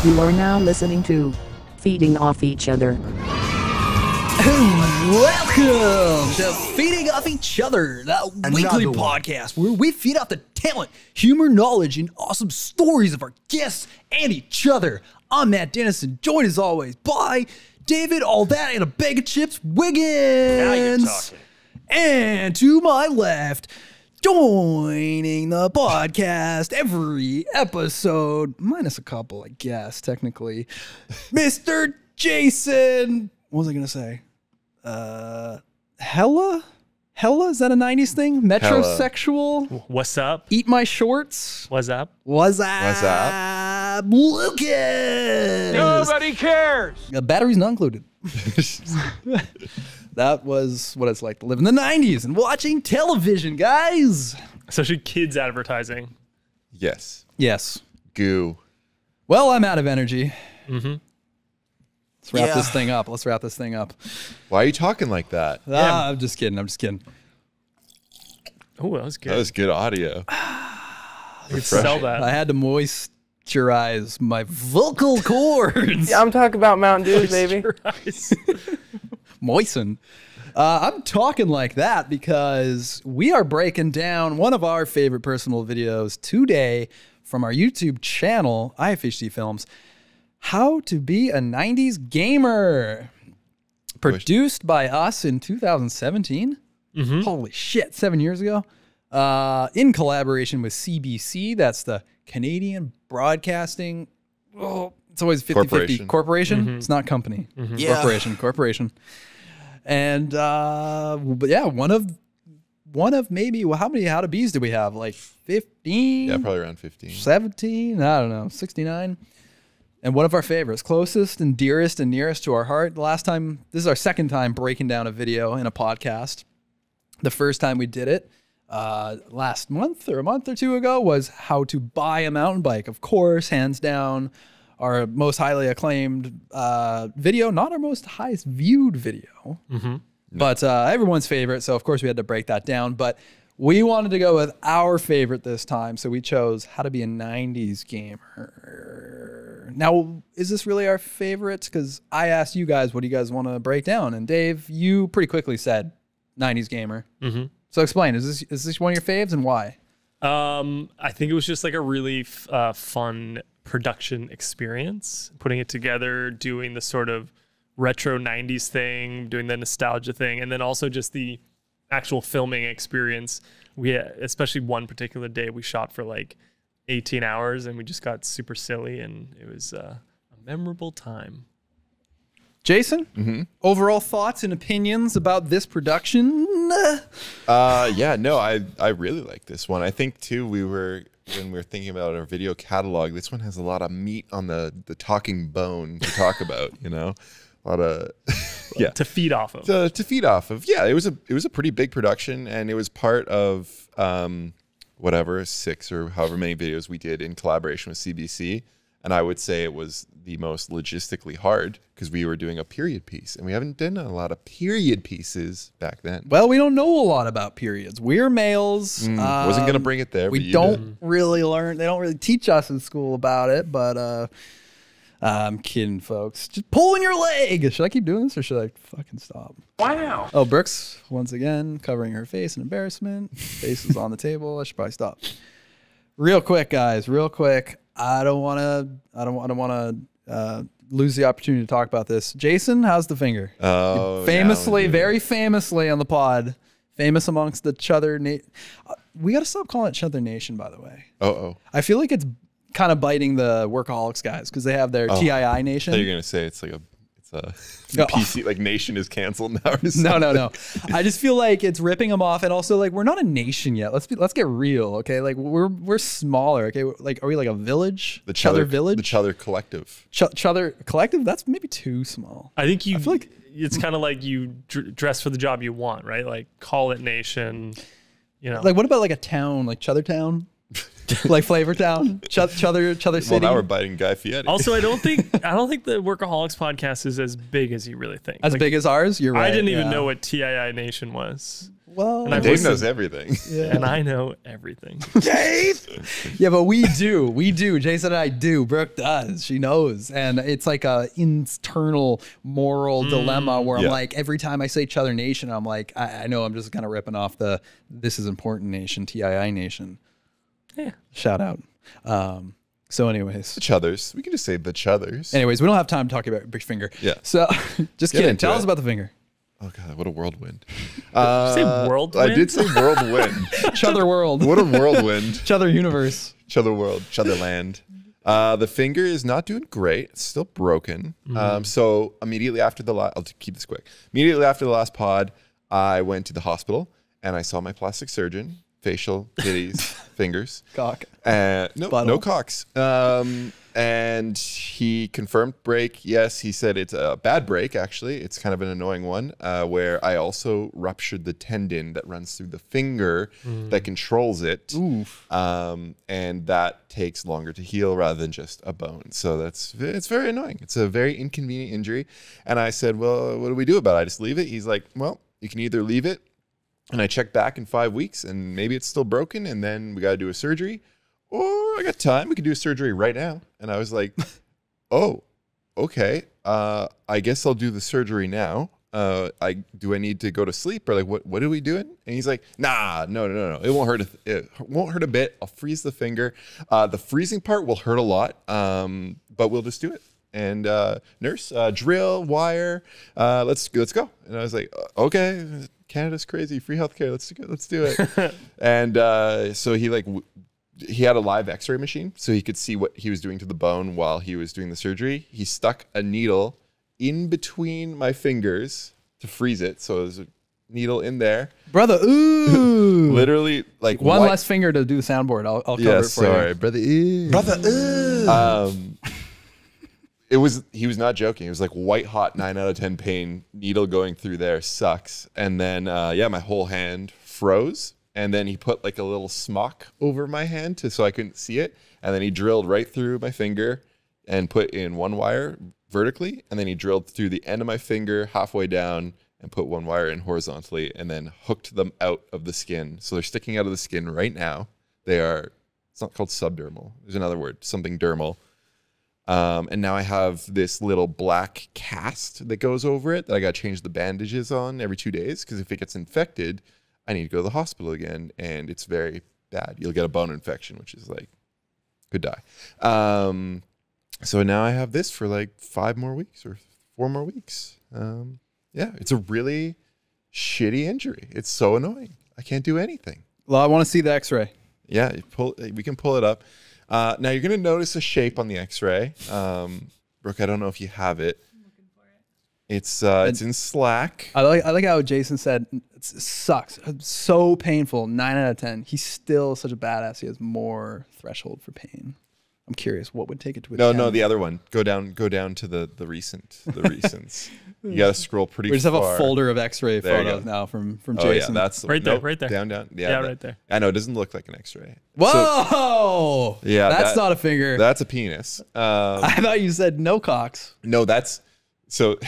You are now listening to Feeding Off Each Other. Welcome to Feeding Off Each Other, the weekly podcast where we feed off the talent, humor, knowledge, and awesome stories of our guests and each other. I'm Matt Dennison, joined as always by David All That and a Bag of Chips Wiggins. Now you're talking. And to my left, joining the podcast every episode, minus a couple, I guess, technically, Mr. Jason. What was I going to say? Hella? Is that a 90s thing? Metrosexual? What's up? Eat my shorts? What's up? What's up? Lucas! Nobody cares. Batteries not included. That was what it's like to live in the 90s and watching television, guys. Especially kids advertising. Yes. Yes. Goo. Well, I'm out of energy. Mm-hmm. Let's wrap this thing up. Let's wrap this thing up. Why are you talking like that? I'm just kidding. Oh, that was good. That was good audio. You could sell that. I had to moisturize my vocal cords. Yeah, I'm talking about Mountain Dew, baby. Moisten. I'm talking like that because we are breaking down one of our favorite personal videos today from our YouTube channel, IFHD Films, How to Be a 90s Gamer. Produced by us in 2017. Mm-hmm. Holy shit, 7 years ago. In collaboration with CBC, that's the Canadian Broadcasting. Oh, it's always 50-50. Corporation? Mm-hmm. It's not company. Mm-hmm. Yeah. Corporation. And but yeah, one of maybe, well, how many How to Bees do we have? Like 15? Yeah, probably around 15. 17? I don't know, 69. And one of our favorites, closest and dearest and nearest to our heart. The last time, this is our second time breaking down a video in a podcast. The first time we did it last month or a month or two ago was how to buy a mountain bike. Of course, hands down, our most highly acclaimed video, not our most highest viewed video, but everyone's favorite. So of course we had to break that down, but we wanted to go with our favorite this time. So we chose How to Be a 90s Gamer. Now, is this really our favorites? Because I asked you guys, what do you guys want to break down? And Dave, you pretty quickly said 90s Gamer. Mm-hmm. So explain, is this one of your faves and why? I think it was just like a really fun production experience, putting it together, doing the sort of retro 90s thing, doing the nostalgia thing, and then also just the actual filming experience. We especially one particular day we shot for like 18 hours and we just got super silly and it was a memorable time. Jason, overall thoughts and opinions about this production? Yeah, no, I really like this one. I think too, when we were thinking about our video catalog, this one has a lot of meat on the talking bone to talk about, you know? A lot of to feed off of. To feed off of. Yeah, it was a pretty big production, and it was part of whatever 6 or however many videos we did in collaboration with CBC. And I would say it was the most logistically hard because we were doing a period piece, and we haven't done a lot of period pieces back then. Well, we don't know a lot about periods. We're males. Wasn't gonna bring it there. But We you don't did. really learn. They don't really teach us in school about it, but I'm kidding, folks. Just pulling your leg. Should I keep doing this or should I fucking stop? Wow. Oh, Brooks, once again, covering her face in embarrassment. Face is on the table. I should probably stop. Real quick, guys. Real quick. I don't want to lose the opportunity to talk about this. Jason, how's the finger? Oh, Famously, very famously on the pod, famous amongst the Chother we got to stop calling it Chother Nation, by the way. I feel like it's kind of biting the Workaholics guys because they have their TII Nation. I thought you were gonna say it's a PC, like Nation is canceled now. No. I just feel like it's ripping them off, and also like we're not a nation yet. Let's get real, okay? Like we're smaller, okay? Like, are we like a village? The Chother Village, the Chother Collective. Chother Collective. That's maybe too small. I think I feel like it's kind of like you dress for the job you want, right? Like call it Nation, you know. like what about like a town, like Chother Town? Like Flavortown, Chother City. Well, now we're biting Guy Fieri. Also, I don't think the Workaholics podcast is as big as you really think. As big as ours. You're right. I didn't even know what TII Nation was. Well, And I've Dave listened- knows everything. and I know everything. yeah, but we do. Jason and I do. Brooke does. She knows, and it's like a internal moral dilemma where I'm Yeah. like, every time I say Chother Nation, I'm like, I know I'm just kind of ripping off the This Is Important Nation, TII Nation. Yeah. Shout out. So, anyways, The Chuthers. We can just say the Chuthers. we don't have time to talk about Big Finger. Yeah. So, just Get kidding. into Tell it. us about the finger. Oh god, what a whirlwind! say whirlwind? I did say whirlwind. Chother World. What a whirlwind! Chother Universe. Chother world, Chother land. The finger is not doing great. It's still broken. So immediately after the last, I'll keep this quick. Immediately after the last pod, I went to the hospital and I saw my plastic surgeon. Facial, titties, fingers. Cock. No Butthole. cocks. And he confirmed break. Yes, he said it's a bad break, actually. It's kind of an annoying one where I also ruptured the tendon that runs through the finger that controls it. Oof. And that takes longer to heal rather than just a bone. So it's very annoying. It's a very inconvenient injury. And I said, well, what do we do about it? I just leave it? He's like, well, you can either leave it and I check back in 5 weeks and maybe it's still broken and then we got to do a surgery, or I got time. We could do a surgery right now. And I was like, oh, okay. I guess I'll do the surgery now. Do I need to go to sleep or like what are we doing? And he's like, nah, no. It won't hurt. It won't hurt a bit. I'll freeze the finger. The freezing part will hurt a lot, but we'll just do it. And nurse, drill, wire, let's go. And I was like, okay, Canada's crazy, free healthcare. Let's do it. And so he had a live X-ray machine, so he could see what he was doing to the bone while he was doing the surgery. He stuck a needle in between my fingers to freeze it. So there's a needle in there. Brother, ooh. Literally, like One less finger to do the soundboard. I'll cover it for sorry, you. brother. He was not joking. It was like white hot 9 out of 10 pain. Needle going through there sucks. And then my whole hand froze. And then he put like a little smock over my hand so I couldn't see it. And then he drilled right through my finger and put in one wire vertically. And then he drilled through the end of my finger halfway down and put one wire in horizontally and then hooked them out of the skin. So they're sticking out of the skin right now. It's not called subdermal. There's another word, something dermal. And now I have this little black cast that goes over it that I got to change the bandages on every 2 days. Because if it gets infected, I need to go to the hospital again. And it's very bad. You'll get a bone infection, which is like, could die. So now I have this for like 5 more weeks or 4 more weeks. It's a really shitty injury. It's so annoying. I can't do anything. Well, I want to see the X-ray. Yeah, we can pull it up. Now you're going to notice a shape on the X-ray. Brooke, I don't know if you have it. I'm looking for it. It's in Slack. I like how Jason said it sucks. It's so painful. 9 out of 10. He's still such a badass. He has more threshold for pain. I'm curious, what would take it to a 10? No, the other one. Go down to the recents. You got to scroll pretty far. We just have a folder of X-ray There you photos go. now from Oh, Jason. yeah, that's Right there, right there. Down. Yeah, right there. I know, it doesn't look like an X-ray. Whoa! Yeah, that's not a finger. That's a penis. I thought you said no cocks. No, that's... So...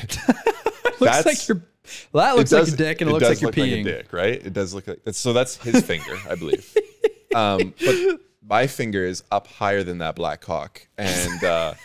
Looks like your... That looks like a dick, and it looks like you're peeing. Like a dick, right? It does look like... So that's his finger, I believe. But my finger is up higher than that black cock, and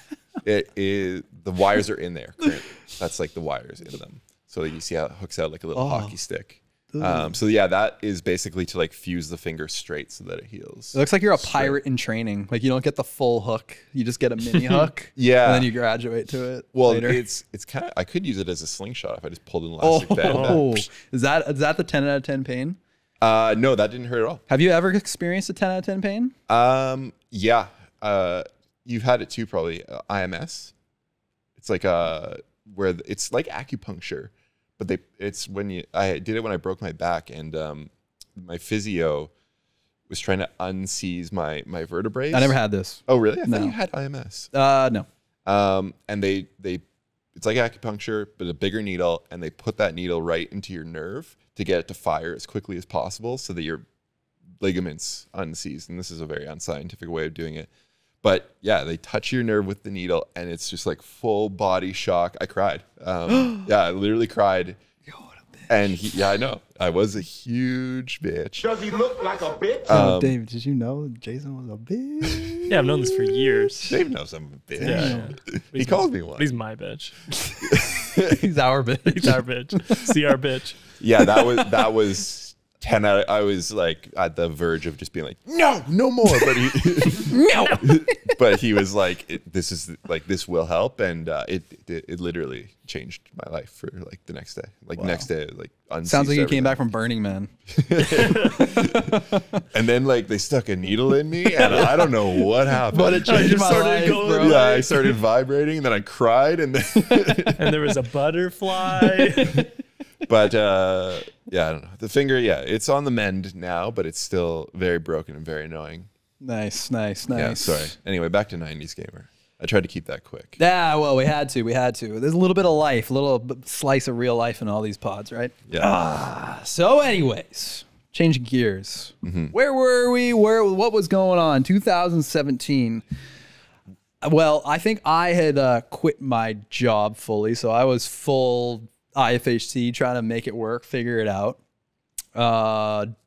it is... The wires are in there currently. That's like the wires in them. So you see how it hooks out like a little hockey stick. So yeah, that is basically to like fuse the finger straight so that it heals. It looks like you're a pirate in training. Like you don't get the full hook. You just get a mini hook. Yeah. And then you graduate to it later. it's kind of... I could use it as a slingshot if I just pulled an elastic band. Oh, is that the 10 out of 10 pain? No, that didn't hurt at all. Have you ever experienced a 10 out of 10 pain? Yeah. You've had it too, probably. IMS. It's like it's like acupuncture, but I did it when I broke my back, and my physio was trying to unseize my vertebrae. I never had this. Oh, really? I No. thought you had IMS. No. And it's like acupuncture, but a bigger needle, and they put that needle right into your nerve to get it to fire as quickly as possible so that your ligaments unseize. And this is a very unscientific way of doing it. But yeah, they touch your nerve with the needle, and it's just like full body shock. I cried. Yeah, I literally cried. Yo, what a bitch. And yeah, I know. I was a huge bitch. Does he look like a bitch? Dave, did you know Jason was a bitch? Yeah, I've known this for years. Dave knows I'm a bitch. Yeah. He calls me one. He's my bitch. He's our bitch. He's our bitch. See our bitch. Yeah, that was 10 out. I was like at the verge of just being like, no more. But he was like, this will help, and it literally changed my life for like the next day. Like next day, like Sounds like you came back from Burning Man. And then like they stuck a needle in me, and I don't know what happened. But it changed my life, bro. Yeah, I started vibrating, and then I cried, and then And there was a butterfly. But yeah, I don't know. The finger, yeah, it's on the mend now, but it's still very broken and very annoying. Nice. Yeah, sorry. Anyway, back to 90s Gamer. I tried to keep that quick. Yeah, well, we had to. There's a little bit of life, a little slice of real life in all these pods, right? Yeah. So anyways, changing gears. Where were we? What was going on? 2017. Well, I think I had quit my job fully, so I was full IFHC, trying to make it work, figure it out.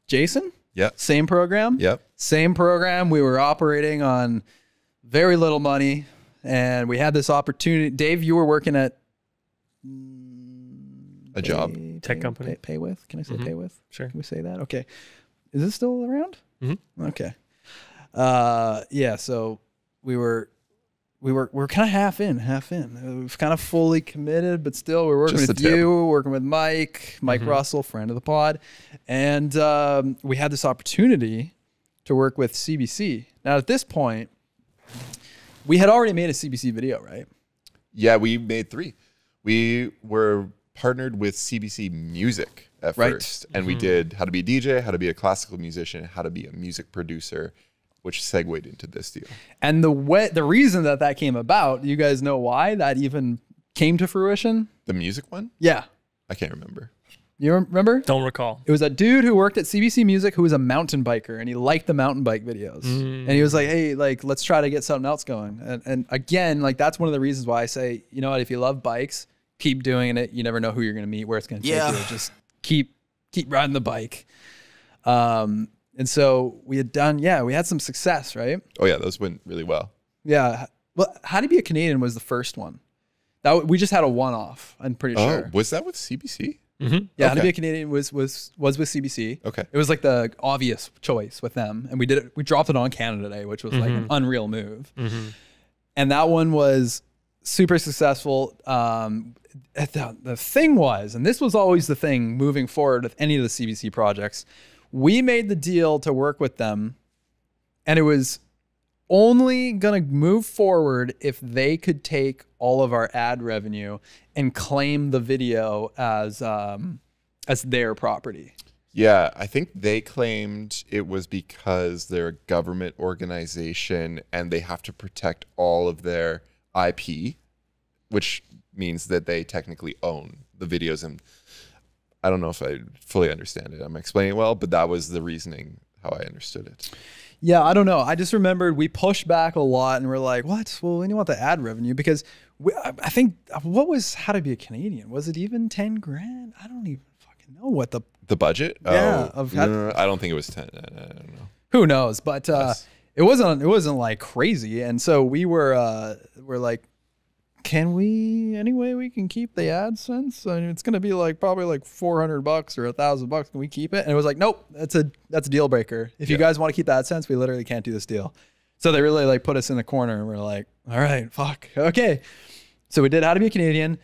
Jason? Yep. Same program? Yep. Same program. We were operating on very little money, and we had this opportunity. Dave, you were working at A job. Tech company. Pay with? Can I say pay with? Sure. Can we say that? Okay. Is this still around? Okay. Yeah. So we were kind of half in. We've kind of fully committed, but still we're working Just with the tip. you, working with Mike Russell, friend of the pod. And we had this opportunity to work with CBC. Now at this point, we had already made a CBC video, right? Yeah, we made 3. We were partnered with CBC Music at Right. first, and we did how to be a DJ, how to be a classical musician, how to be a music producer, which segued into this deal. And the reason that came about, you guys know why that even came to fruition? The music one? Yeah. I can't remember. You remember? Don't recall. It was a dude who worked at CBC Music who was a mountain biker, and he liked the mountain bike videos. And he was like, hey, like, let's try to get something else going. And again, like, that's one of the reasons why I say, you know what, if you love bikes, keep doing it. You never know who you're going to meet, where it's going to take you. Just keep riding the bike. And so we had some success, right? Oh yeah, those went really well. Yeah. Well, How to Be a Canadian was the first one. We just had a one-off, I'm pretty sure. Oh, was that with CBC? Yeah, How to Okay. Be a Canadian was with CBC. Okay. It was like the obvious choice with them. And we did it. We dropped it on Canada Day, which was like an unreal move. And that one was super successful. The thing was, and this was always the thing moving forward with any of the CBC projects, we made the deal to work with them, and it was only going to move forward if they could take all of our ad revenue and claim the video as their property. Yeah, I think they claimed it was because they're a government organization and they have to protect all of their IP, which means that they technically own the videos. And I don't know if I fully understand it. I'm explaining it well, but that was the reasoning how I understood it. Yeah, I don't know. I just remembered we pushed back a lot and we're like, what? Well, we want the ad revenue because I think what was How to Be a Canadian? Was it even 10 grand? I don't even fucking know what the budget. Yeah, Oh, no, I don't think it was 10. I don't know. Who knows? But Yes. it wasn't like crazy. And so we're like, can we anyway? We can keep the AdSense. I mean, it's gonna be like probably like $400 or $1,000. Can we keep it? And it was like, nope, that's a deal breaker. If you guys want to keep the AdSense, we literally can't do this deal. So they really like put us in the corner, and we're like, all right, fuck, okay. So we did How to Be a Canadian,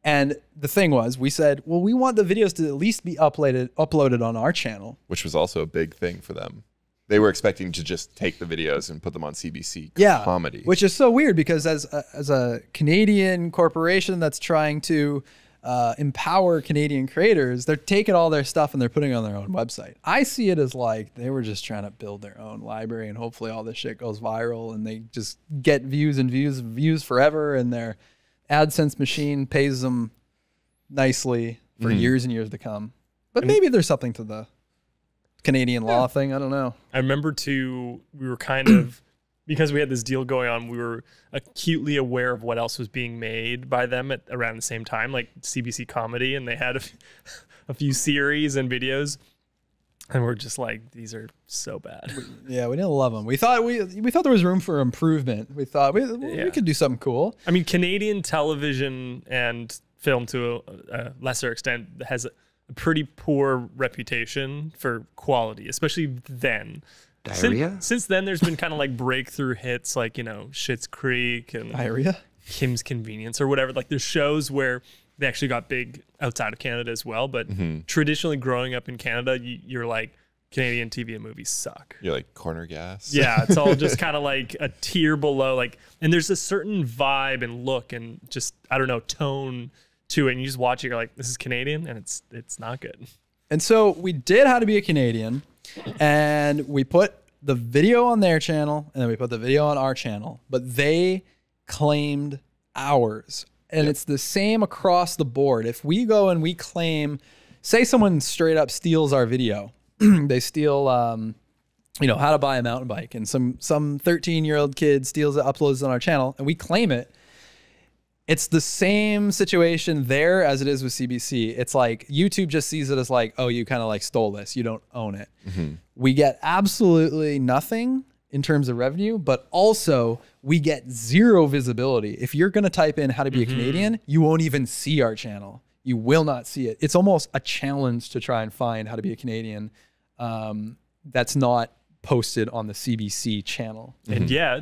and the thing was, we said, well, we want the videos to at least be uploaded on our channel. Which was also a big thing for them. They were expecting to just take the videos and put them on CBC comedy. Which is so weird because as a Canadian corporation that's trying to empower Canadian creators, they're taking all their stuff and they're putting it on their own website. I see it as like they were just trying to build their own library and hopefully all this shit goes viral and they just get views and views forever, and their AdSense machine pays them nicely for years and years to come. But maybe there's something to the Canadian law thing. I don't know. I remember we were kind of, because we had this deal going on, we were acutely aware of what else was being made by them at around the same time, like CBC Comedy, and they had a few series and videos. And we're just like, these are so bad. Yeah, we didn't love them. We thought there was room for improvement. We thought we could do something cool. I mean, Canadian television and film to a lesser extent has a pretty poor reputation for quality, especially then. Diarrhea? Since then, there's been kind of like breakthrough hits like, Schitt's Creek and Diarrhea? Kim's Convenience or whatever. Like there's shows where they actually got big outside of Canada as well. But traditionally growing up in Canada, you're like, Canadian TV and movies suck. You're like corner gas. Yeah, it's all just kind of like a tier below. Like, and there's a certain vibe and look and just, I don't know, tone to it. And you just watch it, you're like, this is Canadian, and it's not good. And so we did How to Be a Canadian, and we put the video on their channel, and then we put the video on our channel, but they claimed ours. And it's the same across the board. If we go and we claim, say someone straight up steals our video, they steal, how to buy a mountain bike, and some 13-year-old kid steals it, uploads it on our channel, and we claim it. It's the same situation there as it is with CBC. It's like YouTube just sees it as like, oh, you kind of like stole this. You don't own it. We get absolutely nothing in terms of revenue, but also we get zero visibility. If you're going to type in How to Be a Canadian, you won't even see our channel. You will not see it. It's almost a challenge to try and find How to Be a Canadian that's not posted on the CBC channel. And yet,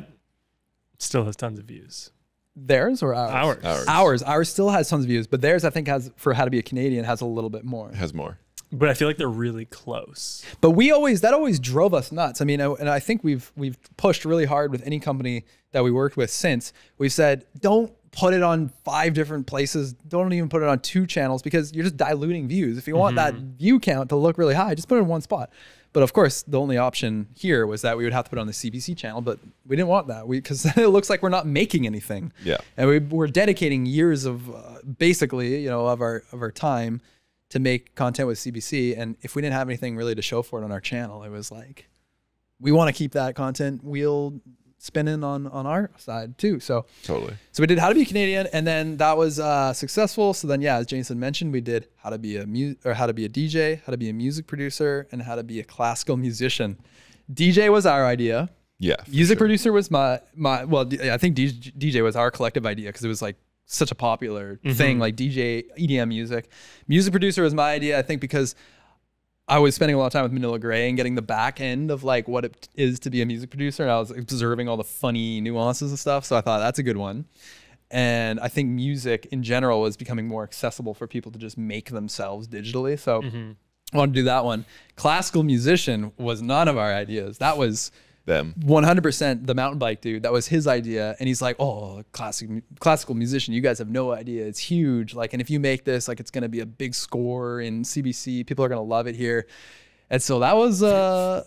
it still has tons of views. Theirs or ours? Ours still has tons of views, but theirs I think has, for How to Be a Canadian, has a little bit more. It has more. But I feel like they're really close. But that always drove us nuts. I mean, and I think we've pushed really hard with any company that we worked with since. We've said, don't put it on 5 different places. Don't even put it on 2 channels, because you're just diluting views. If you want that view count to look really high, just put it in one spot. But of course, the only option here was that we would have to put it on the CBC channel, but we didn't want that because it looks like we're not making anything. Yeah. And we're dedicating years of basically, of our time to make content with CBC. And if we didn't have anything really to show for it on our channel, it was like, we want to keep that content wheel spinning on our side too. So Totally. So we did How to Be a Canadian, and then that was successful. So then, yeah, as Jason mentioned, we did How to Be a DJ, How to Be a Music Producer, and How to Be a Classical Musician. DJ was our idea. Yeah. Music producer was my well, I think DJ was our collective idea because it was like such a popular thing, like DJ EDM music. Music producer was my idea, I think, because I was spending a lot of time with Manila Gray and getting the back end of like what it is to be a music producer. And I was observing all the funny nuances and stuff. So I thought that's a good one. And I think music in general was becoming more accessible for people to just make themselves digitally. So I wanted to do that one. Classical musician was none of our ideas. That was Them. 100% the mountain bike dude. That was his idea. And he's like, oh, classical musician, you guys have no idea. It's huge. Like, and if you make this, like, it's going to be a big score in CBC. People are going to love it here. And so that was a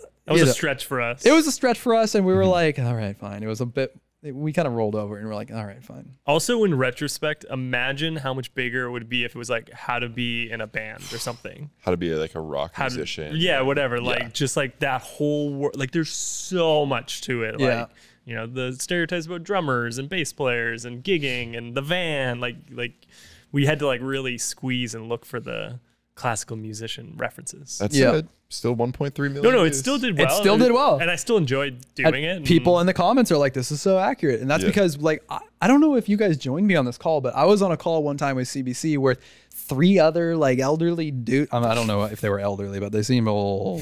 stretch for us. It was a stretch for us. And we were like, all right, fine. It was a bit, we kind of rolled over and we're like, all right, fine. Also, in retrospect, imagine how much bigger it would be if it was like How to Be in a Band or something. How to be like a rock musician. Whatever. Yeah. Like, just like that whole world. Like, there's so much to it. Yeah. Like, the stereotypes about drummers and bass players and gigging and the van. Like we had to like really squeeze and look for the classical musician references. That's it. Still 1.3 million. No, it views. still did well. It still did well. And I still enjoyed doing it. People in the comments are like, this is so accurate. And that's because, like, I don't know if you guys joined me on this call, but I was on a call one time with CBC where 3 other like elderly dudes, I don't know if they were elderly, but they seem old.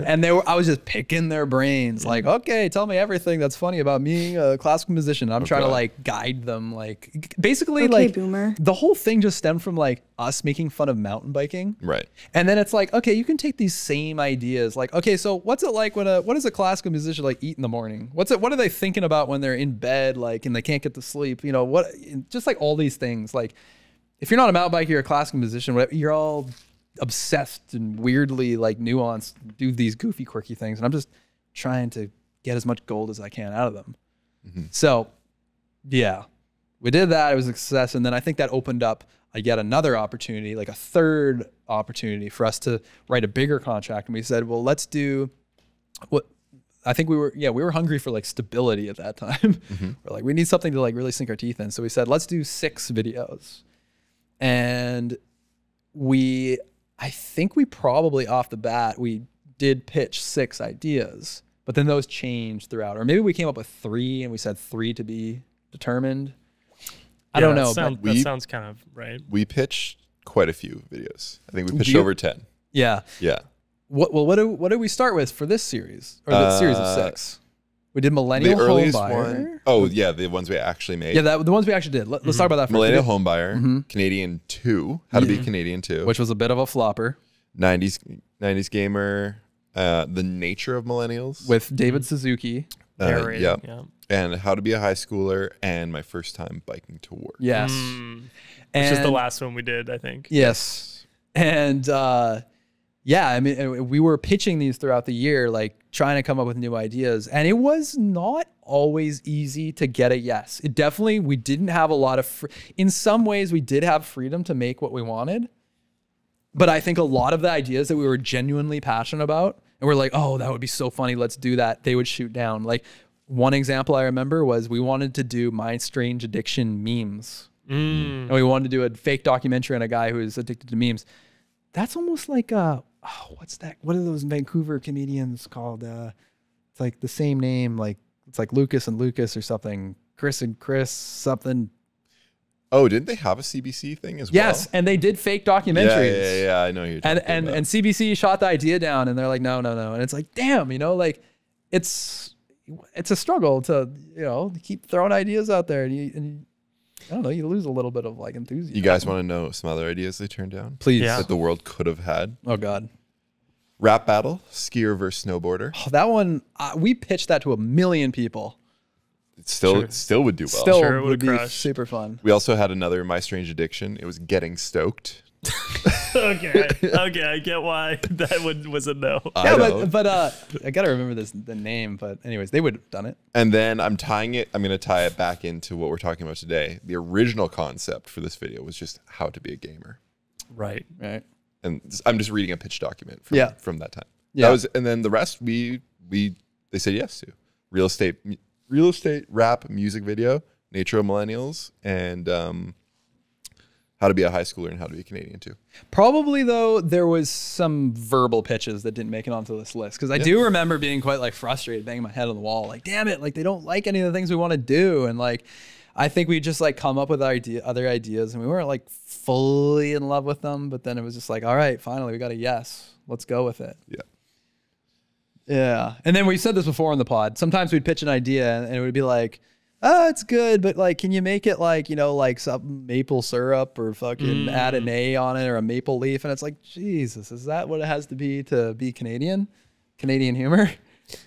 And I was just picking their brains like, okay, tell me everything that's funny about being a classical musician. I'm trying to like guide them. Like basically like boomer. The whole thing just stemmed from like us making fun of mountain biking. Right. And then it's like, okay, you can take these same ideas. Like, okay, so what's it like what does a classical musician like eat in the morning? What are they thinking about when they're in bed, like, and they can't get to sleep? Just like all these things. Like, if you're not a mountain biker, you're a classical musician, you're all obsessed and weirdly like nuanced, do these goofy, quirky things. And I'm just trying to get as much gold as I can out of them. So yeah, we did that. It was a success. And then I think that opened up yet another opportunity, like a third opportunity for us to write a bigger contract. And we said, well, let's do I think we were hungry for like stability at that time. We're like, we need something to like really sink our teeth in. So we said, let's do 6 videos. And I think we probably off the bat, we did pitch 6 ideas, but then those changed throughout. Or maybe we came up with 3 and we said 3 to be determined. I don't know. That sounds kind of right. We pitched quite a few videos. I think we pitched You- over 10. Yeah. Yeah. What do we start with for this series? Or the series of 6? We did Millennial The earliest Homebuyer. one. Oh, yeah. The ones we actually made. Yeah, the ones we actually did. Let's talk about that first. Millennial Homebuyer, Canadian 2, How to be Canadian 2, Which was a bit of a flopper 90s Gamer, The Nature of Millennials. with David Suzuki. Narrating, yeah. yeah. And How to be a High Schooler, and My First Time Biking to Work. Yes. Which is the last one we did, I think. Yes. And yeah, I mean, we were pitching these throughout the year, like trying to come up with new ideas. And it was not always easy to get a yes. It definitely, we didn't have a lot of, in some ways, we did have freedom to make what we wanted. But I think a lot of the ideas that we were genuinely passionate about, and we're like, oh, that would be so funny, let's do that, they would shoot down. Like one example I remember was we wanted to do My Strange Addiction memes. And we wanted to do a fake documentary on a guy who is addicted to memes. That's almost like what's that? What are those Vancouver comedians called? It's like the same name, like it's like Lucas and Lucas or something. Chris and Chris something. Oh, didn't they have a CBC thing as well? Yes, and they did fake documentaries. Yeah. I know who you're talking And about. CBC shot the idea down, and they're like, no. And it's like, damn, like it's a struggle to keep throwing ideas out there, and I don't know, you lose a little bit of like enthusiasm. You guys want to know some other ideas they turned down? Please. Yeah. That the world could have had? Oh God. Rap battle, skier versus snowboarder. Oh, that one, we pitched that to 1 million people. It still would do well. Still Sure, it would would've be crushed. super fun. We also had another My Strange Addiction. It was Getting Stoked. Okay, I get why that one was a no. Yeah, know. but I gotta remember the name. But anyways, they would have done it. And then I'm going to tie it back into what we're talking about today. The original concept for this video was just how to be a gamer. Right. Right. And I'm just reading a pitch document from that time. Yeah. And then the rest they said yes to. Real estate rap music video, Nature of Millennials, and How to be a High Schooler and How to be a Canadian too. Probably though, there was some verbal pitches that didn't make it onto this list, because I do remember being quite like frustrated, banging my head on the wall, like, damn it, like they don't like any of the things we want to do. And like, I think we just like come up with other ideas, and we weren't like fully in love with them. But then it was just like, all right, finally we got a yes, let's go with it. Yeah. Yeah. And then we said this before on the pod. Sometimes we'd pitch an idea and it would be like, oh, it's good, but like, can you make it like, like some maple syrup, or fucking add an A on it, or a maple leaf? And it's like, Jesus, is that what it has to be Canadian? Canadian humor?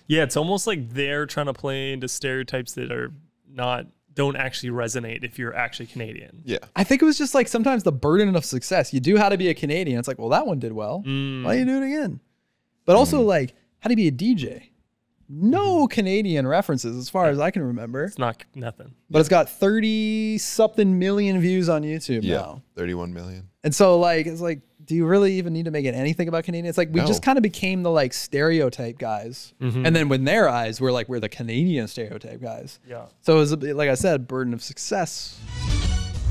Yeah, it's almost like they're trying to play into stereotypes that don't actually resonate if you're actually Canadian. Yeah. I think it was just like sometimes the burden of success. You do How to Be a Canadian. It's like, well, that one did well. Why do you do it again? But also like How to Be a DJ. No Canadian references as far as I can remember. It's not nothing. But it's got 30-something million views on YouTube Yeah. now. 31 million. And so like, it's like, do you really even need to make it anything about Canadian? It's like, we just kind of became the like stereotype guys. And then in their eyes, we're the Canadian stereotype guys. Yeah. So it was, like I said, burden of success.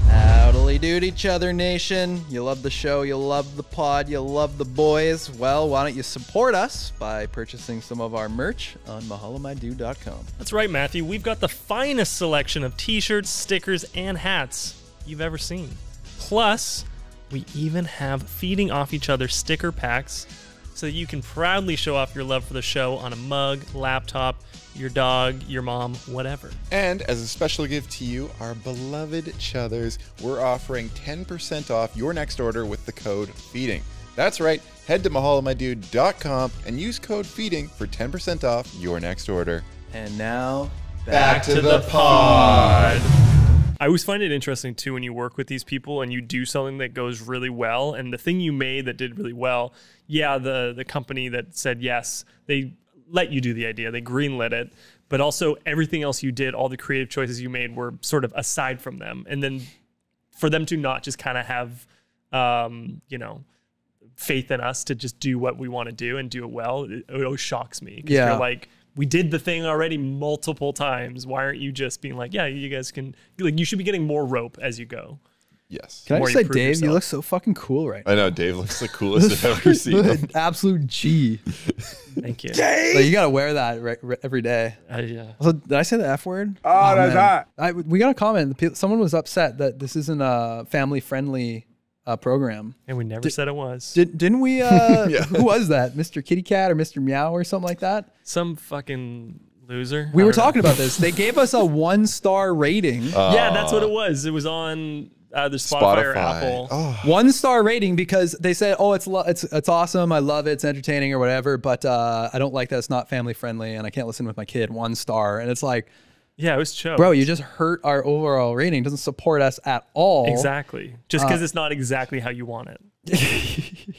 Howdily dood each other, nation. You love the show, you love the pod, you love the boys. Well, why don't you support us by purchasing some of our merch on mahalomydude.com. That's right, Matthew. We've got the finest selection of t-shirts, stickers, and hats you've ever seen. Plus, we even have feeding off each other sticker packs so that you can proudly show off your love for the show on a mug, laptop, your dog, your mom, whatever. And as a special gift to you, our beloved Chuthers, we're offering 10% off your next order with the code FEEDING. That's right. Head to mahalomydude.com and use code FEEDING for 10% off your next order. And now, Back to the pod. I always find it interesting too when you work with these people and you do something that goes really well, and the thing you made that did really well, the company that said yes, they let you do the idea, they greenlit it, but also everything else you did, all the creative choices you made were sort of aside from them. And then for them to not just kind of have faith in us to just do what we want to do and do it well, it always shocks me. 'Cause Yeah. you're like, we did the thing already multiple times. Why aren't you just being like, yeah, you guys can, like, you should be getting more rope as you go. Yes. Can I More just you say, prove Dave, you yourself. look so fucking cool right now. I know Dave looks the coolest I've ever seen him. Absolute G. Thank you. Like, you gotta wear that every day. Yeah. Also, did I say the F word? Oh, that's man. hot. We got a comment. Someone was upset that this isn't a family-friendly program. And we never said it was. Didn't we? Who was that? Mr. Kitty Cat or Mr. Meow or something like that? Some fucking loser. We I were don't know. talking about this. They gave us a 1-star rating. Yeah, that's what it was. It was on either Spotify or Apple. Oh, 1-star rating because they said, "Oh, it's awesome. I love it. It's entertaining or whatever." But I don't like that it's not family friendly, and I can't listen with my kid. 1-star, and it's like, Yeah, it was choked. bro, you just hurt our overall rating. It doesn't support us at all. Exactly. Just because it's not exactly how you want it.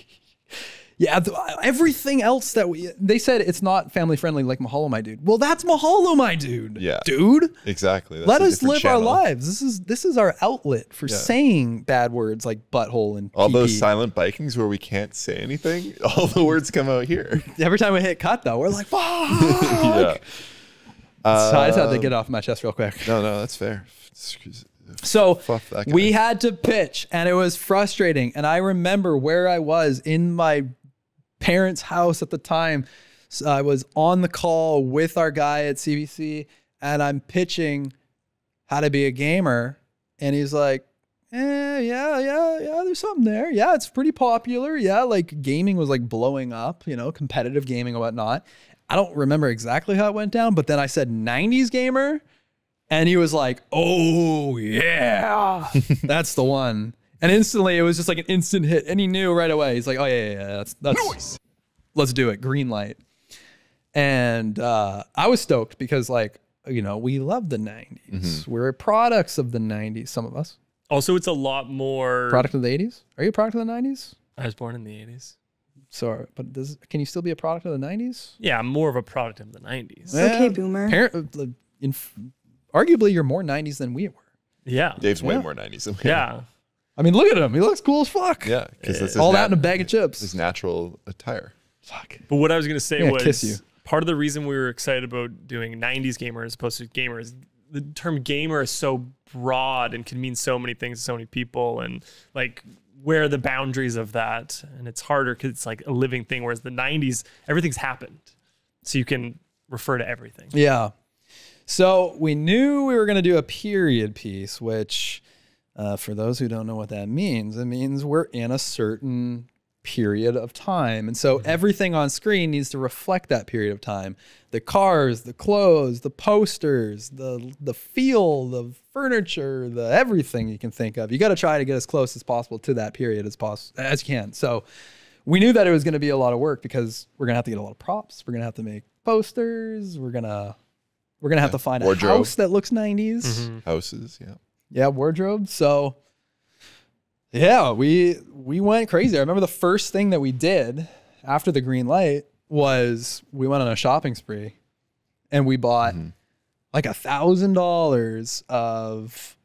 Yeah, everything else that they said it's not family friendly like Mahalo, my dude. Well, that's Mahalo, my dude. Yeah. dude. exactly. That's Let a us different live channel. our lives. This is our outlet for saying bad words like butthole and All pee-pee. those silent bikings where we can't say anything, all the words come out here. Every time we hit cut though, we're like, fuck. Yeah. So I just had to get off my chest real quick. No, that's fair. So Fuck that guy. we had to pitch and it was frustrating. And I remember where I was in my parents' house at the time. So I was on the call with our guy at CBC and I'm pitching how to be a gamer. And he's like, yeah, there's something there. Yeah, it's pretty popular. Yeah, like gaming was like blowing up, competitive gaming and whatnot. I don't remember exactly how it went down, but then I said 90s gamer. And he was like, oh, yeah, that's the one. And instantly, it was just like an instant hit. And he knew right away. He's like, oh, yeah, that's nice. Let's do it. Green light. And I was stoked because, like, we love the 90s. Mm-hmm. We're products of the 90s, some of us. Also, it's a lot more. Product of the 80s? Are you a product of the 90s? I was born in the 80s. Sorry, but can you still be a product of the 90s? Yeah, I'm more of a product of the 90s. Okay, boomer. Arguably, you're more 90s than we were. Yeah. Dave's way Yeah. more 90s than me. Yeah. I mean, look at him. He looks cool as fuck. Yeah. Because that's All that in a bag of chips. His natural attire. Fuck. But what I was going to say I'm gonna was kiss you. part of the reason we were excited about doing 90s gamer as opposed to gamers, the term gamer is so broad and can mean so many things to so many people. And like, where are the boundaries of that? And it's harder because it's like a living thing. Whereas the 90s, everything's happened. So you can refer to everything. Yeah. So we knew we were going to do a period piece, which for those who don't know what that means, it means we're in a certain period of time. And so everything on screen needs to reflect that period of time. The cars, the clothes, the posters, the feel, the furniture, the everything you can think of. You got to try to get as close as possible to that period as you can. So we knew that it was going to be a lot of work because we're going to have to get a lot of props. We're going to have to make posters. We're going to have to find Wardrobe. a house that looks 90s. Houses. Yeah. Yeah, wardrobe. So yeah, we went crazy. I remember the first thing that we did after the green light was we went on a shopping spree and we bought like $1,000 of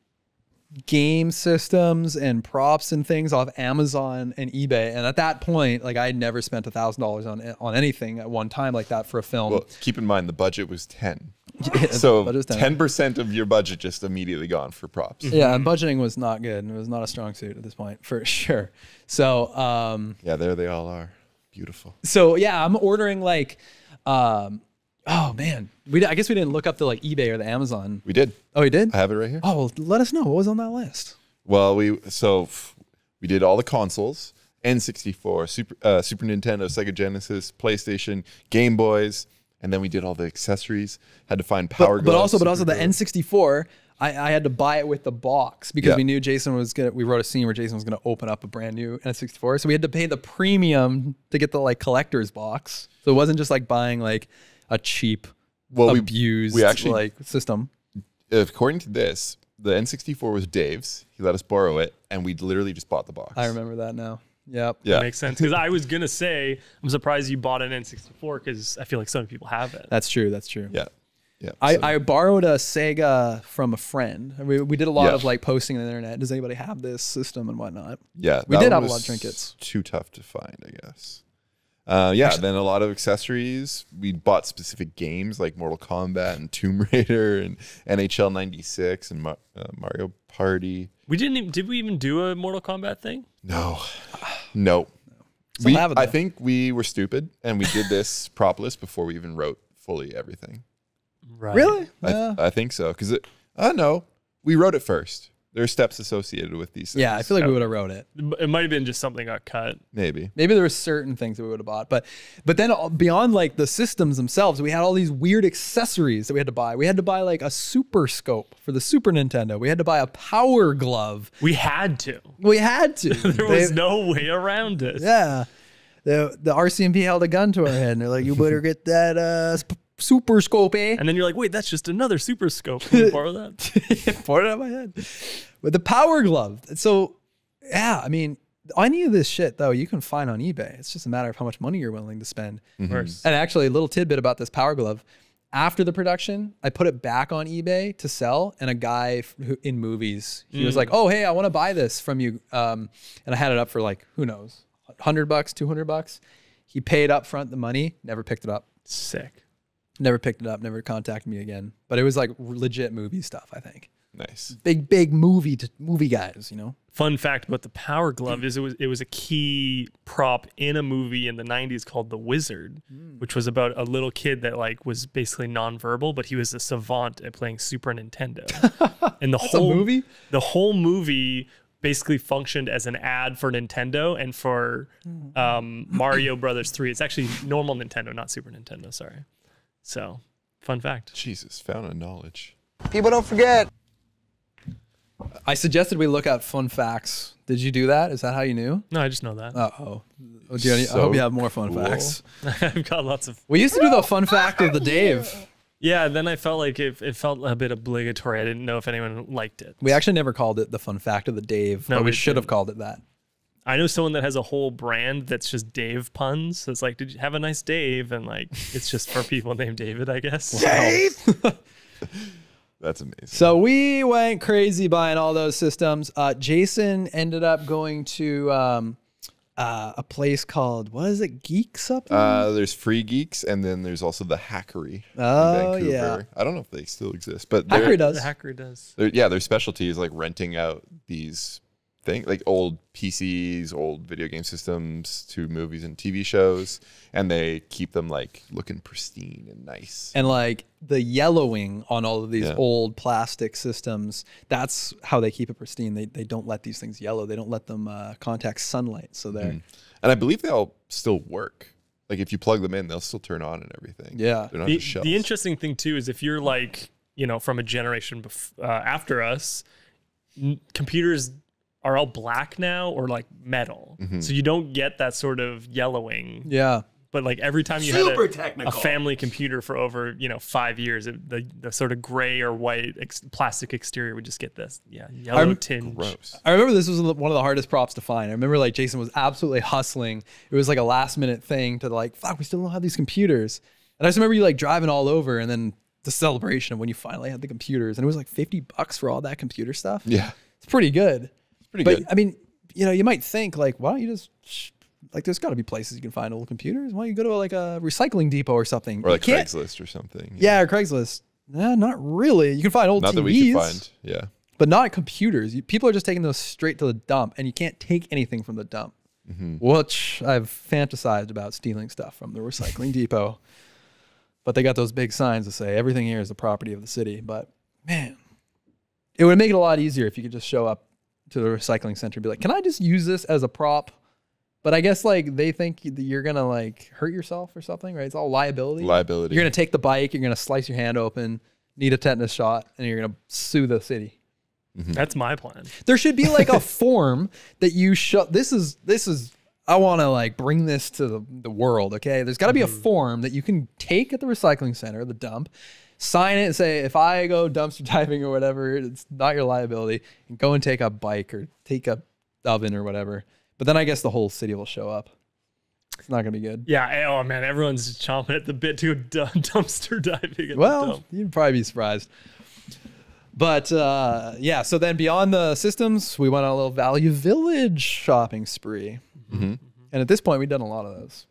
game systems and props and things off Amazon and eBay. And at that point, like I had never spent $1,000 on anything at one time like that for a film. Well, keep in mind the budget was 10. Yeah, So but it was 10. 10% of your budget just immediately gone for props. Yeah, and budgeting was not good. It was not a strong suit at this point for sure. So Yeah, there they all are. Beautiful. So yeah, I'm ordering like, oh man, I guess we didn't look up the like eBay or the Amazon. We did. Oh, you did? I have it right here. Oh, well, let us know what was on that list. Well, we did all the consoles: N64, Super Nintendo, Sega Genesis, PlayStation, Game Boys, and then we did all the accessories. Had to find power But gloves. also the Super gloves. N64. I had to buy it with the box because Yeah. we knew Jason was gonna. We wrote a scene where Jason was gonna open up a brand new N64, so we had to pay the premium to get the like collector's box. So it wasn't just like buying like a cheap, abused we actually, like system. according to this, the N64 was Dave's. He let us borrow it, and we literally just bought the box. I remember that now. Yep. Yeah. Makes sense. Because I was going to say, I'm surprised you bought an N64 because I feel like so many people have it. That's true. That's true. Yeah. Yeah. I borrowed a Sega from a friend. We did a lot Yeah. of like posting on the internet. Does anybody have this system and whatnot? yeah. We that did one have a lot of was trinkets. Too tough to find, I guess. Yeah, then a lot of accessories. We bought specific games like Mortal Kombat and Tomb Raider and NHL 96 and Mario Party. We didn't even, did we even do a Mortal Kombat thing? No. I think we were stupid and we did this propless before we even wrote fully everything. Right. Really? I think so. Because no, we wrote it first. There are steps associated with these things. Yeah, I feel like we would have wrote it. It might have been just something got cut. Maybe there were certain things that we would have bought, but then beyond like the systems themselves, we had all these weird accessories that we had to buy. We had to buy like a super scope for the Super Nintendo. We had to buy a power glove. We had to. There was no way around it. Yeah. The RCMP held a gun to our head and they're like, you better get that super scope, eh? And then you're like, wait, that's just another super scope. Can we borrow that? Poured it out of my head. But the power glove. So, yeah, I mean, any of this shit, though, you can find on eBay. It's just a matter of how much money you're willing to spend. Of course. And actually, a little tidbit about this power glove. After the production, I put it back on eBay to sell. And a guy in movies, he was like, oh, hey, I want to buy this from you. And I had it up for like, who knows, $100, $200. He paid up front the money, never picked it up. Sick. Never picked it up, never contacted me again. But it was like legit movie stuff, I think. nice. Big movie guys, you know. Fun fact about the Power Glove is it was a key prop in a movie in the 90s called The Wizard, which was about a little kid that like was basically nonverbal, but he was a savant at playing Super Nintendo. And the whole movie basically functioned as an ad for Nintendo and for Mario Brothers 3. It's actually normal Nintendo, not Super Nintendo, sorry. So, fun fact. Jesus, found a knowledge. People don't forget. I suggested we look at fun facts. Did you do that? Is that how you knew? No, I just know that. I hope you have more fun facts. I've got lots of... We used to do the fun fact of the Dave. Yeah, then I felt like it felt a bit obligatory. I didn't know if anyone liked it. We actually never called it the fun fact of the Dave. No, we should have called it that. I know someone that has a whole brand that's just Dave puns. So it's like, did you have a nice Dave? And like, it's just for people named David, I guess. Dave! That's amazing. So we went crazy buying all those systems. Jason ended up going to a place called, what is it, Geek something? There's Free Geeks, and then there's also the Hackery in Vancouver. Yeah. I don't know if they still exist, but Hackery does. The Hackery does. Their specialty is like renting out these things, like old PCs, old video game systems to movies and TV shows, and they keep them like looking pristine and nice. And like the yellowing on all of these old plastic systems, that's how they keep it pristine. They don't let these things yellow. They don't let them contact sunlight. So they're... And I believe they all still work. Like if you plug them in, they'll still turn on and everything. Yeah. They're not just shells. The interesting thing too is if you're like, you know, from a generation after us, computers are all black now or like metal. So you don't get that sort of yellowing. Yeah. But like every time you had a family computer for over, 5 years, the sort of gray or white plastic exterior would just get this yellow tinge. Gross. I remember this was one of the hardest props to find. I remember like Jason was absolutely hustling. It was like a last minute thing to like, fuck, we still don't have these computers. And I just remember you like driving all over and then the celebration of when you finally had the computers. And it was like $50 for all that computer stuff. Yeah. It's pretty good. Pretty but good. I mean, you might think like, why don't you just like, there's got to be places you can find old computers. Why don't you go to like a recycling depot or something? Or like Craigslist or something. Yeah, or Craigslist. Nah, not really. You can find old TVs. Not that we can find, yeah. But not computers. People are just taking those straight to the dump, and you can't take anything from the dump. Which I've fantasized about stealing stuff from the recycling depot. But they got those big signs that say everything here is the property of the city. But man, it would make it a lot easier if you could just show up to the recycling center and be like, can I just use this as a prop? But I guess like they think you're going to like hurt yourself or something, right? It's all liability. Liability. You're going to take the bike, you're going to slice your hand open, need a tetanus shot, and you're going to sue the city. That's my plan. There should be like a form that you show. This is, I want to like bring this to the world. Okay. There's gotta be a form that you can take at the recycling center, the dump, sign it and say, if I go dumpster diving or whatever, it's not your liability, and go and take a bike or take a oven or whatever. But then I guess the whole city will show up. It's not gonna be good. Yeah. Oh man, everyone's chomping at the bit to dumpster diving. At the dump. You'd probably be surprised. But yeah, so then beyond the systems, we went on a little Value Village shopping spree. And at this point, we'd done a lot of those.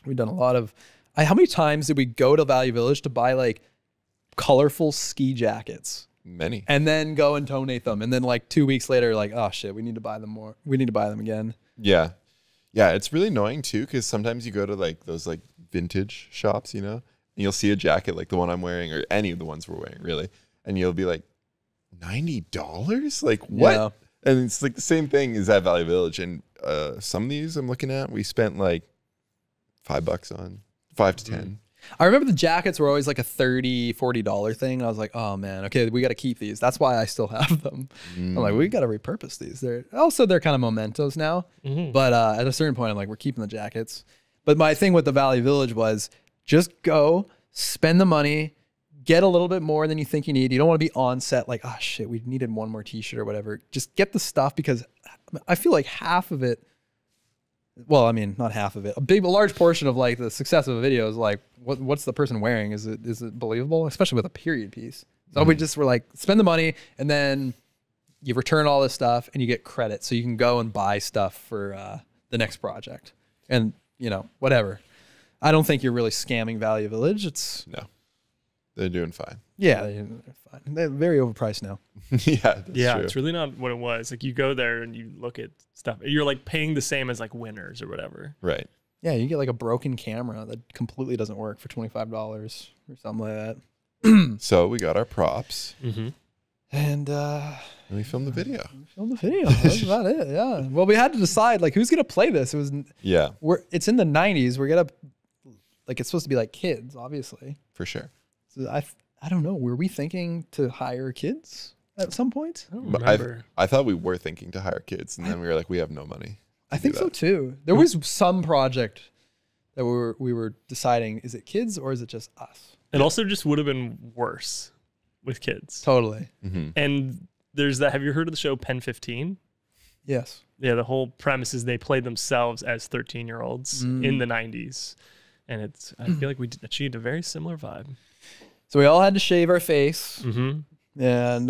We've done a lot of. How many times did we go to Value Village to buy like colorful ski jackets Many. and then go and donate them, and then like 2 weeks later, like, oh shit, we need to buy them more. We need to buy them again. Yeah. Yeah, it's really annoying too, because sometimes you go to like those like vintage shops, you know, and you'll see a jacket like the one I'm wearing or any of the ones we're wearing, really, and you'll be like, $90? Like what? Yeah. And it's like the same thing as at Value Village. And some of these I'm looking at, we spent like $5 on, 5 to 10. I remember the jackets were always like a $30, $40 thing. I was like, oh man, okay, we got to keep these. That's why I still have them. I'm like, we got to repurpose these. They're kind of mementos now. But at a certain point, I'm like, we're keeping the jackets. But my thing with the Value Village was just go, spend the money, get a little bit more than you think you need. You don't want to be on set like, oh shit, we needed one more t-shirt or whatever. Just get the stuff, because I feel like half of it, well, I mean, not half of it, a large portion of like the success of a video is like, what's the person wearing? Is it believable? Especially with a period piece. So we just were like, spend the money, and then you return all this stuff and you get credit. So you can go and buy stuff for the next project, and you know, whatever. I don't think you're really scamming Value Village. No, they're doing fine. Yeah, they're fine. They're very overpriced now. Yeah, Yeah, true. it's really not what it was. Like you go there and you look at stuff. You're like paying the same as like Winners or whatever. Right. Yeah, you get like a broken camera that completely doesn't work for $25 or something like that. So we got our props And and we filmed the video. film the video. That's about it. Yeah. Well, we had to decide like who's gonna play this. It was Yeah, it's in the 90s. We're gonna like, it's supposed to be like kids, obviously. for sure. So I don't know. Were we thinking to hire kids at some point? I don't But remember. I thought we were thinking to hire kids, and then we were like, we have no money. I think so too. There was some project that we were deciding, is it kids or is it just us? It also just would have been worse with kids. Totally. And there's that. Have you heard of the show Pen 15? Yes. Yeah, the whole premise is they played themselves as 13-year-olds in the 90s. And I feel like we achieved a very similar vibe. So we all had to shave our face. Mm-hmm. And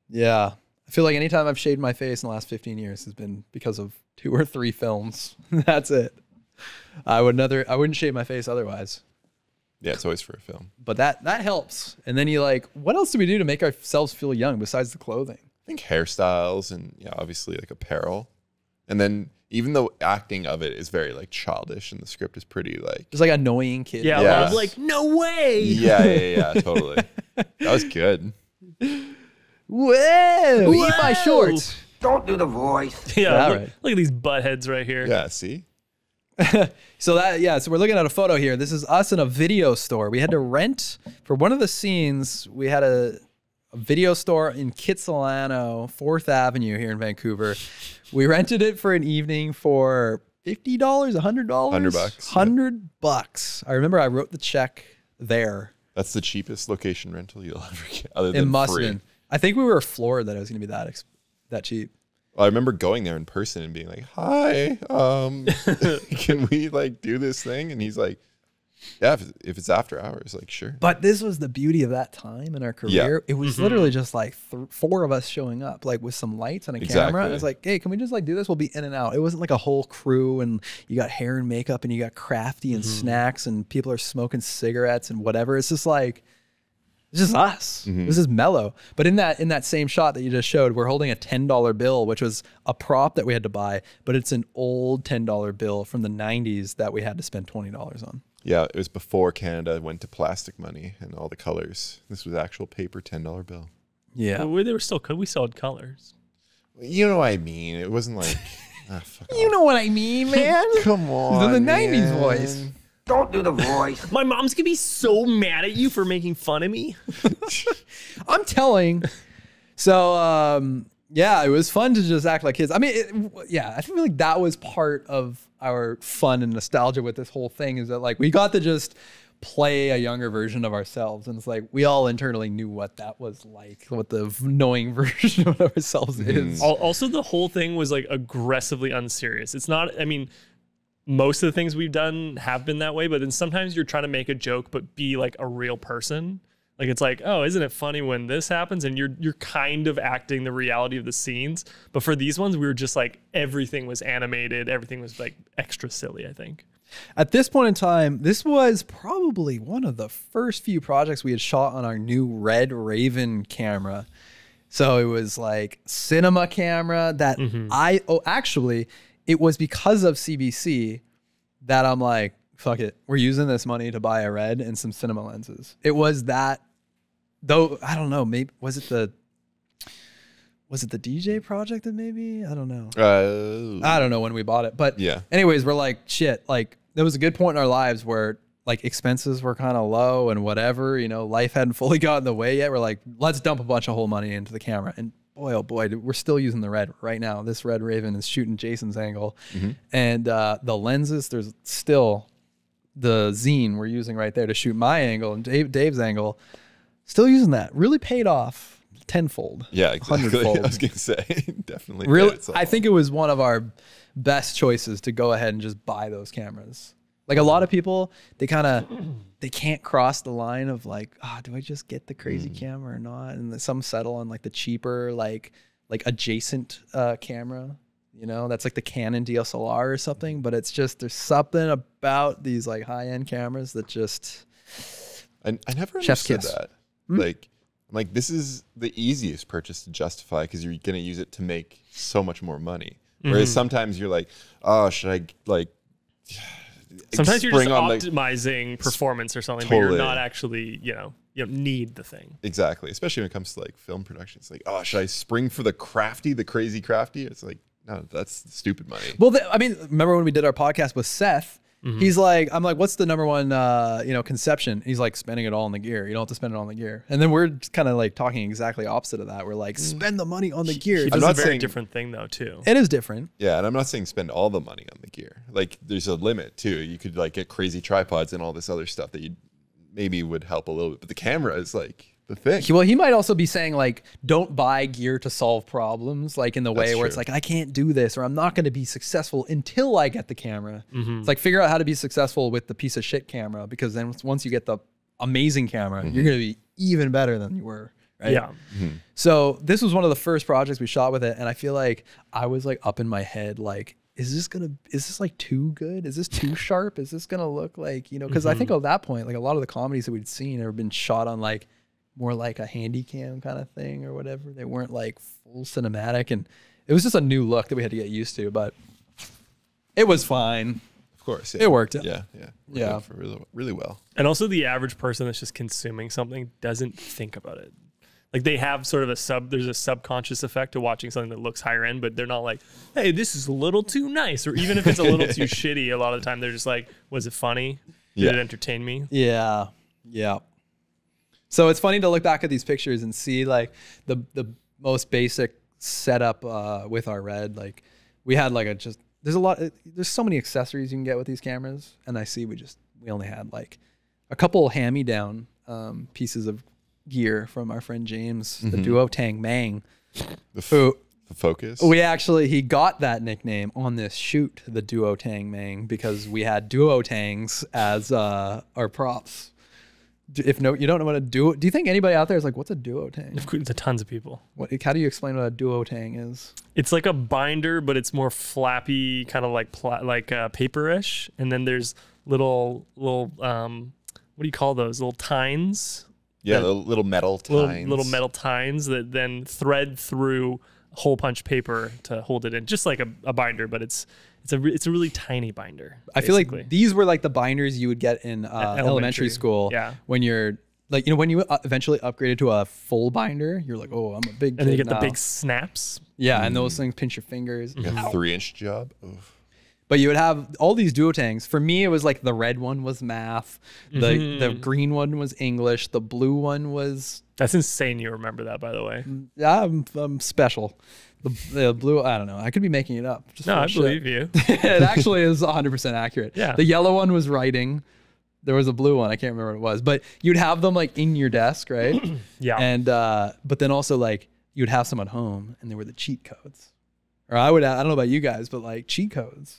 yeah, I feel like anytime I've shaved my face in the last 15 years has been because of 2 or 3 films. That's it. I wouldn't shave my face otherwise. Yeah, it's always for a film. But that helps. And then you like, what else do we do to make ourselves feel young besides the clothing? I think hairstyles and obviously like apparel. And then even though acting of it is very like childish and the script is pretty like Just like annoying kid. Yeah, Yeah. I was like, no way. yeah, totally. That was good. Whoa! Eat my shorts. Don't do the voice. Yeah, All look, right. look at these butt heads right here. Yeah, see? So we're looking at a photo here. This is us in a video store. We had to rent for one of the scenes. We had a video store in Kitsilano, 4th Avenue here in Vancouver. We rented it for an evening for $50, $100? $100. $100. I remember I wrote the check there. That's the cheapest location rental you'll ever get, other It than must free. have been. I think we were floored that it was going to be that cheap. Well, I remember going there in person and being like, "Hi, can we like do this thing?" And he's like, "Yeah, if it's after hours, like sure." But this was the beauty of that time in our career. It was literally just like 4 of us showing up, like with some lights and a camera. Exactly. And it's like, hey, can we just like do this? We'll be in and out. It wasn't like a whole crew and you got hair and makeup and you got crafty and snacks and people are smoking cigarettes and whatever. It's just like, it's just us. This is mellow. But in that same shot that you just showed, we're holding a $10 bill, which was a prop that we had to buy, but it's an old $10 bill from the 90s that we had to spend $20 on. Yeah, it was before Canada went to plastic money and all the colors. This was actual paper $10 bill. Yeah. Well, they were still we still had colors. You know what I mean? It wasn't like, fuck You off. know what I mean, man? Come on, The 90s man. voice. Don't do the voice. My mom's gonna be so mad at you for making fun of me. I'm telling. So, yeah, it was fun to just act like kids. I mean, I feel like that was part of our fun and nostalgia with this whole thing is that like we got to just play a younger version of ourselves. And it's like we all internally knew what that was like, what the knowing version of ourselves is. Also, the whole thing was like aggressively unserious. It's not, I mean, most of the things we've done have been that way, but then sometimes you're trying to make a joke, but be like a real person. Like, it's like, oh, isn't it funny when this happens? And you're kind of acting the reality of the scenes. But for these ones, we were just like, everything was animated. Everything was like extra silly, I think. At this point in time, this was probably one of the first few projects we had shot on our new Red Raven camera. So it was like cinema camera that actually it was because of CBC that I'm like, fuck it. We're using this money to buy a Red and some cinema lenses. It was that, though, I don't know, maybe, was it the DJ project that maybe? I don't know. I don't know when we bought it. But yeah. Anyways, we're like, shit, like there was a good point in our lives where like expenses were kind of low and whatever, you know, life hadn't fully gotten in the way yet. We're like, let's dump a bunch of whole money into the camera. And boy, oh boy, we're still using the Red right now. This Red Raven is shooting Jason's angle. And the lenses, there's still the Zine we're using right there to shoot my angle and Dave's angle. Still using that. Really paid off tenfold. Yeah, exactly. 100-fold. I was going to say, definitely. Really, I think it was one of our best choices to go ahead and just buy those cameras. Like a lot of people, they can't cross the line of like, do I just get the crazy camera or not? And some settle on like the cheaper, like adjacent camera, you know, that's like the Canon DSLR or something. But it's just, there's something about these like high-end cameras that just, I never Chef's understood kiss. that. Like this is the easiest purchase to justify because you're going to use it to make so much more money. Whereas sometimes you're like, oh, should I like... Sometimes you're just spring on the- optimizing performance or something, but Totally. you're not actually, you don't need the thing. Exactly. Especially when it comes to like film production. It's like, oh, should I spring for the crazy crafty? It's like, no, that's stupid money. well, I mean, remember when we did our podcast with Seth? He's like, I'm like, what's the number one, conception? He's like, spending it all on the gear. You don't have to spend it on the gear. And then we're just kind of like talking exactly opposite of that. We're like, spend the money on the gear. He It does not a very saying- different thing though too. is different. Yeah, and I'm not saying spend all the money on the gear. Like there's a limit too. You could like get crazy tripods and all this other stuff that you maybe would help a little bit. But the camera is like the thing. Well, he might also be saying like, don't buy gear to solve problems, like in the way That's where it's true. like, I can't do this, or I'm not going to be successful until I get the camera. It's like, figure out how to be successful with the piece of shit camera, because then once you get the amazing camera, you're going to be even better than you were. Right? Yeah. So this was one of the first projects we shot with it. And I feel like I was like up in my head, like, is this like too good? Is this too sharp? Is this going to look like, cause I think at that point, like a lot of the comedies that we'd seen have been shot on like more like a handy cam kind of thing or whatever. They weren't like full cinematic, and it was just a new look that we had to get used to, but it was fine. Of course. It worked. Yeah. Yeah. Worked out for really well. And also the average person that's just consuming something doesn't think about it. Like they have sort of there's a subconscious effect to watching something that looks higher end, but they're not like, hey, this is a little too nice. Or even if it's a little too shitty, a lot of the time they're just like, was it funny? Did Yeah. it entertain me? Yeah. Yeah. So it's funny to look back at these pictures and see like the most basic setup with our Red. Like we had like there's so many accessories you can get with these cameras. And I see we only had like a couple hand-me-down pieces of gear from our friend James, the Duotang Mang. The focus. He got that nickname on this shoot, the Duotang Mang, because we had Duotangs as our props. You don't know what a do you think anybody out there is like, what's a Duotang? Of course, to tons of people. How do you explain what a Duotang is? It's like a binder, but it's more flappy, kind of like paperish. And then there's little what do you call those? Little tines. Yeah, the little metal tines. Little metal tines that then thread through hole punch paper to hold it in, just like a binder, but it's a really tiny binder. I feel basically. like these were like the binders you would get in elementary school. Yeah. When you're like, when you eventually upgraded to a full binder, you're like, oh, I'm a big kid And then you get now. the big snaps. Yeah, and those things pinch your fingers. Like a 3-inch job. Oof. But you would have all these Duotangs. For me, it was like the red one was math, the green one was English, the blue one was That's insane. You remember that, by the way. I'm special. The blue, I don't know. I could be making it up. Just No, full I of shit. believe you. It actually is 100% accurate. Yeah. The yellow one was writing. There was a blue one. I can't remember what it was, but you'd have them like in your desk, right? Yeah. And but then also like you'd have some at home, and they were the cheat codes. Or I don't know about you guys, but like cheat codes.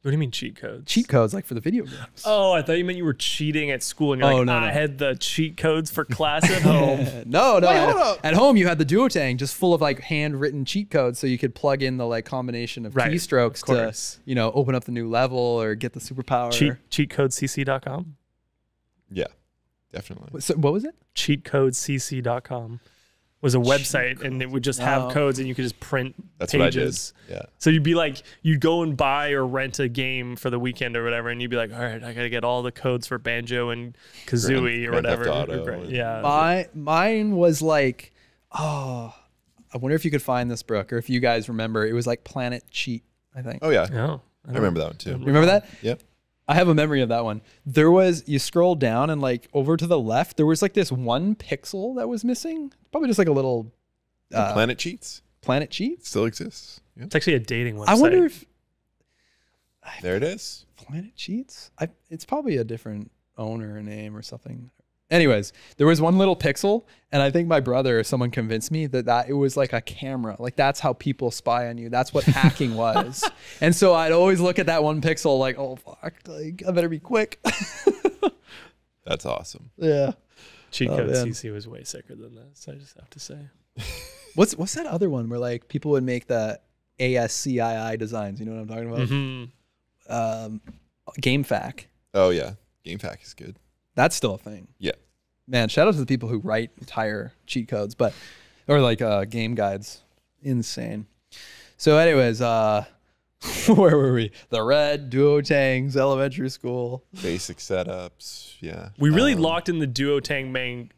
What do you mean cheat codes? Cheat codes, like for the video games. Oh, I thought you meant you were cheating at school, and you're Oh, like, no, I no. had the cheat codes for class at home. No. Wait, hold up. At home, you had the Duotang just full of like handwritten cheat codes, so you could plug in the like combination of Right, keystrokes of course. to open up the new level or get the superpower. Cheatcodecc.com. Yeah, definitely. So, what was it? Cheatcodecc.com was a website, and it would just have Oh. codes, and you could just print That's pages. what I did. Yeah. So you'd be like, you'd go and buy or rent a game for the weekend or whatever, and you'd be like, all right, I gotta get all the codes for Banjo and Kazooie or Grand Theft whatever. Auto Or and- yeah. Mine was like, I wonder if you could find this, Brooke, or if you guys remember. It was like Planet Cheat, I think. Oh yeah, No, I remember that one too. You remember that? Yep. I have a memory of that one. There was, you scroll down and like over to the left, there was like this one pixel that was missing. Probably just like a little Planet Cheats Planet Cheat. still exists. Yep. It's actually a dating website. I wonder if There it is. Planet Cheats. It's probably a different owner name or something. Anyways, there was one little pixel, and I think my brother or someone convinced me that it was like a camera. Like that's how people spy on you. That's what hacking was. And so I'd always look at that one pixel like, oh fuck, like I better be quick. That's awesome. Yeah. Cheat Oh, Code man. CC was way sicker than this. I just have to say. What's that other one where like people would make the ASCII designs? You know what I'm talking about? Mhm. GameFAQ. Oh yeah, GameFAQ is good. That's still a thing. Yeah. Man, shout out to the people who write entire cheat codes, or like game guides. Insane. So, anyways, where were we? The Red, Duotangs, elementary school. Basic setups. Yeah. We really locked in the Duotang Mang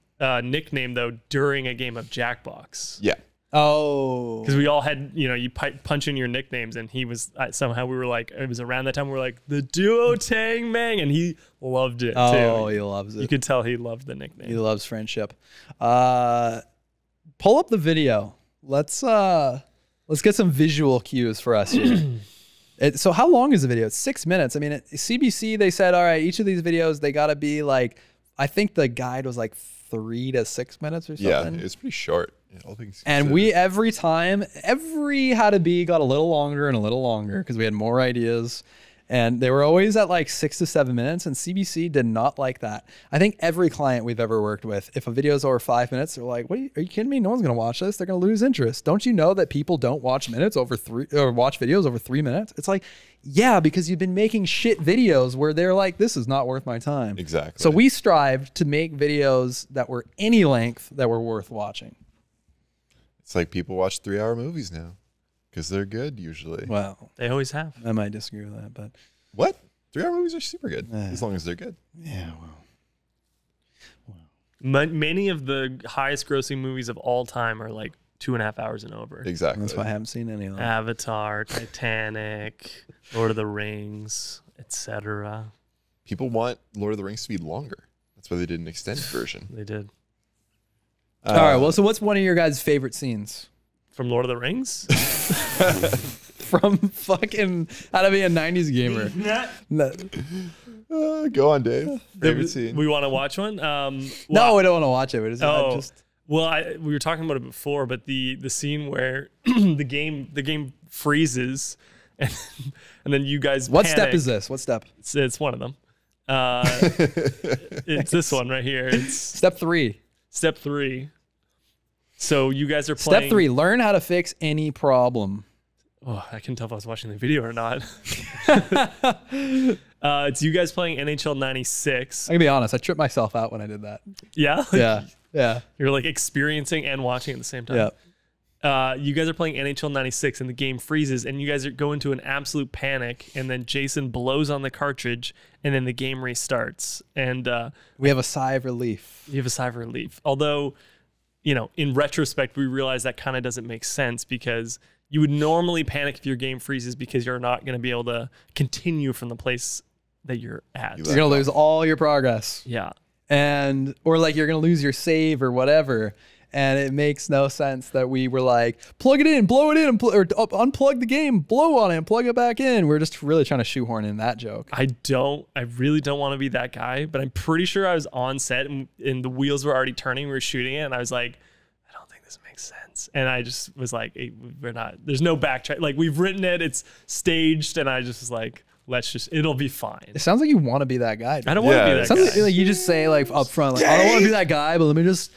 nickname though during a game of Jackbox. Yeah. Oh, Because we all had, you punch in your nicknames, and he was somehow we were like, it was around that time we were like the Duotang Mang, and he loved it oh, too. he loves You it. could tell he loved the nickname. He loves friendship. Pull up the video. Let's get some visual cues for us here. So how long is the video? It's 6 minutes. I mean, at CBC, they said, all right, each of these videos, they got to be like, I think the guide was like 3 to 6 minutes or something. Yeah. It was pretty short. Yeah, all things And we, every How to Be got a little longer and a little longer because we had more ideas. And they were always at like 6 to 7 minutes, and CBC did not like that. I think every client we've ever worked with, if a video is over 5 minutes, they're like, "What? Are you kidding me? No one's going to watch this. They're going to lose interest. Don't you know that people don't watch minutes over 3 or watch videos over 3 minutes?" It's like, yeah, because you've been making shit videos where they're like, "This is not worth my time." Exactly. So we strived to make videos that were any length that were worth watching. It's like people watch 3-hour movies now because they're good usually. Well, They always have. I might disagree with that, but What? 3-hour movies are super good as long as they're good. yeah, well. Many of the highest grossing movies of all time are like 2.5 hours and over. Exactly. That's why I haven't seen any of them. Avatar, Titanic, Lord of the Rings, etc. People want Lord of the Rings to be longer. That's why they did an extended version. They did. All right. Well, so what's one of your guys' favorite scenes From Lord of the Rings? from fucking How to Be a '90s Gamer? No, Go on, Dave. Favorite scene. We want to watch one? no, we don't want to watch it. We just, Oh, just well, we were talking about it before, but the scene where the game freezes, and then you guys. what step panic. is this? What step? It's one of them. It's this one right here. It's Step 3. step 3. So you guys are playing. Step 3. Learn how to fix any problem. Oh, I couldn't tell if I was watching the video or not. It's you guys playing NHL 96. I'm gonna be honest. I tripped myself out when I did that. Yeah? Yeah. You're like experiencing and watching at the same time. Yeah. You guys are playing NHL 96 and the game freezes and you guys go into an absolute panic, and then Jason blows on the cartridge and then the game restarts. And We have a sigh of relief. you have a sigh of relief. Although, in retrospect, we realize that kind of doesn't make sense because you would normally panic if your game freezes because you're not going to be able to continue from the place that you're at. You're gonna lose all your progress, Yeah. or like you're gonna lose your save or whatever. And it makes no sense that we were like, plug it in, blow it in, or unplug the game, blow on it, and plug it back in. We're just really trying to shoehorn in that joke. I really don't want to be that guy, but I'm pretty sure I was on set and the wheels were already turning. We were shooting it, and I was like, I don't think this makes sense. And I just was like, hey, there's no backtrack. Like, we've written it, it's staged, and I just was like, it'll be fine. It sounds like you want to be that guy. I don't want to Yeah, be it that It sounds guy. like you just say like up front, like, I don't want to be that guy, but let me just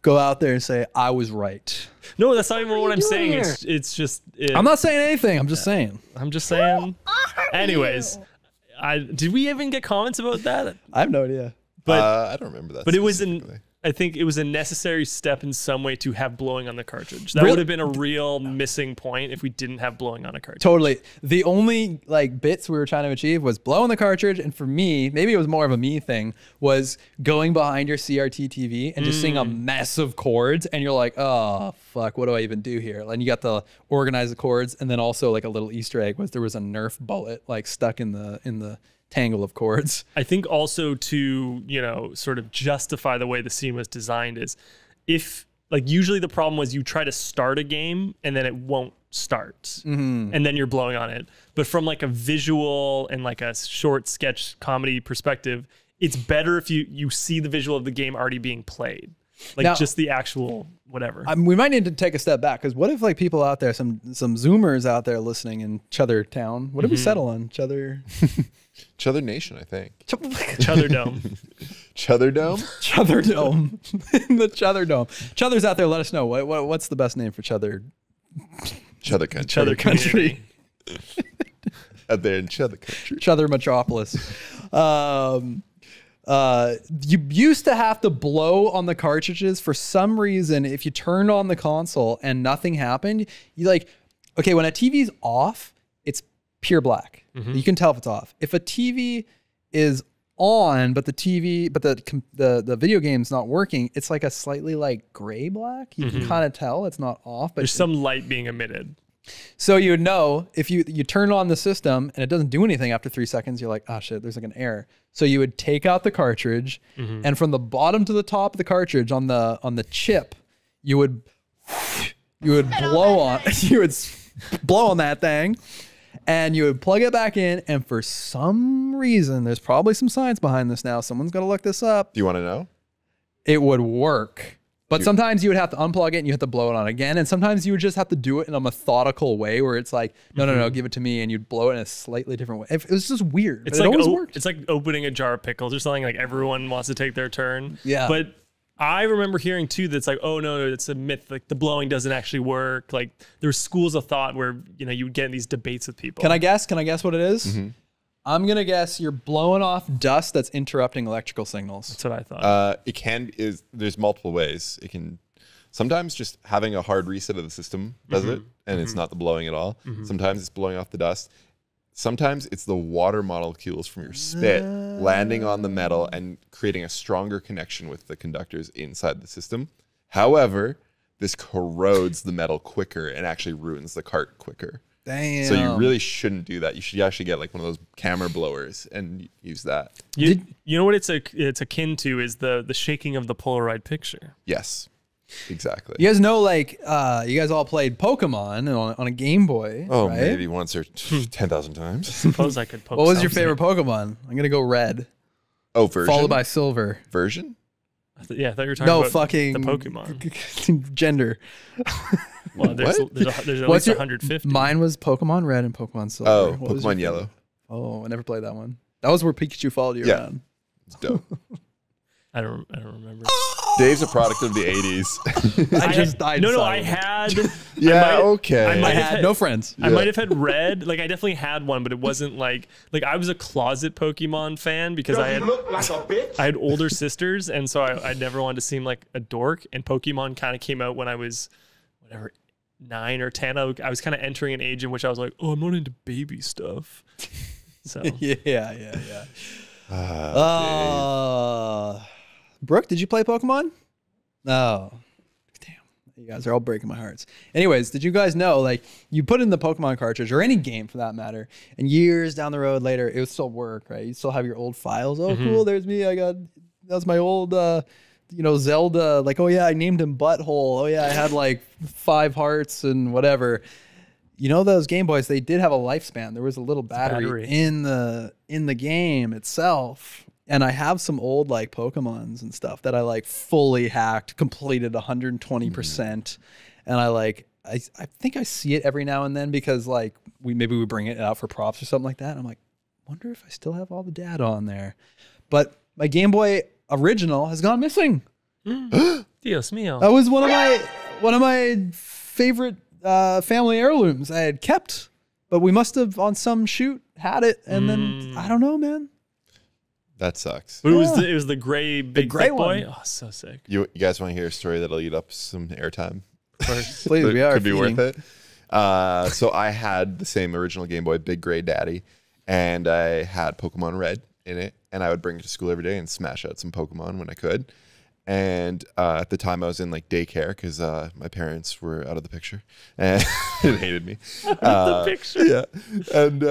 go out there and say I was right. No, that's not even what I'm doing saying. here? It's just. I'm not saying anything. I'm just saying. I'm just saying. Anyways, did we even get comments about that? I have no idea. But I don't remember that. but it was specifically. I think it was a necessary step in some way to have blowing on the cartridge. That Really? would have been a real missing point if we didn't have blowing on a cartridge. Totally. The only like bits we were trying to achieve was blowing the cartridge, and for me, maybe it was more of a me thing, was going behind your CRT TV and just seeing a mess of chords, and you're like, oh fuck, what do I even do here? And you got to organize the chords, and then also like a little Easter egg was there was a Nerf bullet like stuck in the tangle of chords. I think also to, you know, sort of justify the way the scene was designed is if like usually the problem was you try to start a game and then it won't start and then you're blowing on it. But from like a visual and like a short sketch comedy perspective, it's better if you see the visual of the game already being played. Like Now- just the actual whatever. We might need to take a step back because what if like people out there, some Zoomers out there listening in Chother Town, what did we settle on? Chother Chother Nation, I think. Chother Dome. Chother Dome? Chother Dome. The Chother Dome. Chother's out there, let us know. What's the best name for Chother Chother Country. Chother Country? Out there in Chother Country. Chother Metropolis. You used to have to blow on the cartridges for some reason. If you turned on the console and nothing happened, you like, okay, when a TV's off, it's pure black. You can tell if it's off. If a TV is on, but the video game's not working, it's like a slightly like gray black. You can kind of tell it's not off, but There's some light being emitted. so you would know if you turn on the system and it doesn't do anything after 3 seconds, you're like, oh shit, there's like an error. So you would take out the cartridge and from the bottom to the top of the cartridge on the chip, you would blow on blow on that thing and you would plug it back in, and for some reason, there's probably some science behind this now. Someone's gonna look this up. Do you want to know? It would work. But sometimes you would have to unplug it and you have to blow it on again. And sometimes you would just have to do it in a methodical way where it's like, no, give it to me. And you'd blow it in a slightly different way. It was just weird. It's But like it always worked. it's like opening a jar of pickles or something. Like everyone wants to take their turn. Yeah. But I remember hearing too that's like, oh no, it's a myth. Like the blowing doesn't actually work. Like there's schools of thought where you know you would get in these debates with people. Can I guess? Can I guess what it is? I'm going to guess you're blowing off dust that's interrupting electrical signals. That's what I thought. There's multiple ways. It can sometimes just having a hard reset of the system does it, and it's not the blowing at all. Sometimes it's blowing off the dust. Sometimes it's the water molecules from your spit landing on the metal and creating a stronger connection with the conductors inside the system. However, this corrodes the metal quicker and actually ruins the cart quicker. Damn. So you really shouldn't do that. You should actually get like one of those camera blowers and use that. You know what it's akin to is the shaking of the Polaroid picture. Yes, exactly. You guys know, like, you guys all played Pokemon on a Game Boy. Oh, right? maybe once or 10,000 times. Suppose I could poke What was your something. favorite Pokemon? I'm going to go red, Oh, version? followed by silver. version? Yeah, I thought you were talking No, about fucking the Pokemon. gender. Well, there's What? at What's least your- 150. Mine was Pokemon Red and Pokemon Silver. Oh, What was your Pokemon Yellow. favorite? Oh, I never played that one. That was where Pikachu followed you Yeah. around. It's dope. I don't remember. Dave's a product of the 80s. I just died. No, silent. I had. Yeah, might- okay. I I might have had had- no friends. I might have had red. Like I definitely had one, but it wasn't like I was a closet Pokemon fan because I had older sisters, and so I never wanted to seem like a dork. And Pokemon kind of came out when I was whatever 9 or 10. I was kind of entering an age in which I was like, oh, I'm not into baby stuff. So Yeah. Brooke, did you play Pokemon? No. Damn. You guys are all breaking my hearts. Anyways, did you guys know, like, you put in the Pokemon cartridge, or any game for that matter, and years down the road later, it would still work, right? You still have your old files. Oh, cool, there's me. That's my old, Zelda. Like, oh yeah, I named him Butthole. Oh yeah, I had like 5 hearts and whatever. You know, those Game Boys, they did have a lifespan. There was a little battery in the game itself. And I have some old like Pokemons and stuff that I like fully hacked, completed 120%. And I think I see it every now and then because like maybe we bring it out for props or something like that. And I'm like, wonder if I still have all the data on there. But my Game Boy original has gone missing. Dios mío. That was one of my favorite family heirlooms I had kept, but we must have on some shoot had it, and then I don't know, man. That sucks. But it was the gray big gray thick boy. one. Oh, so sick. You guys want to hear a story that'll eat up some airtime? Please, That we are could be feeding. worth it. So I had the same original Game Boy, Big Gray Daddy, and I had Pokemon Red in it, and I would bring it to school every day and smash out some Pokemon when I could. And at the time I was in like daycare because my parents were out of the picture and it hated me. The picture. Yeah. And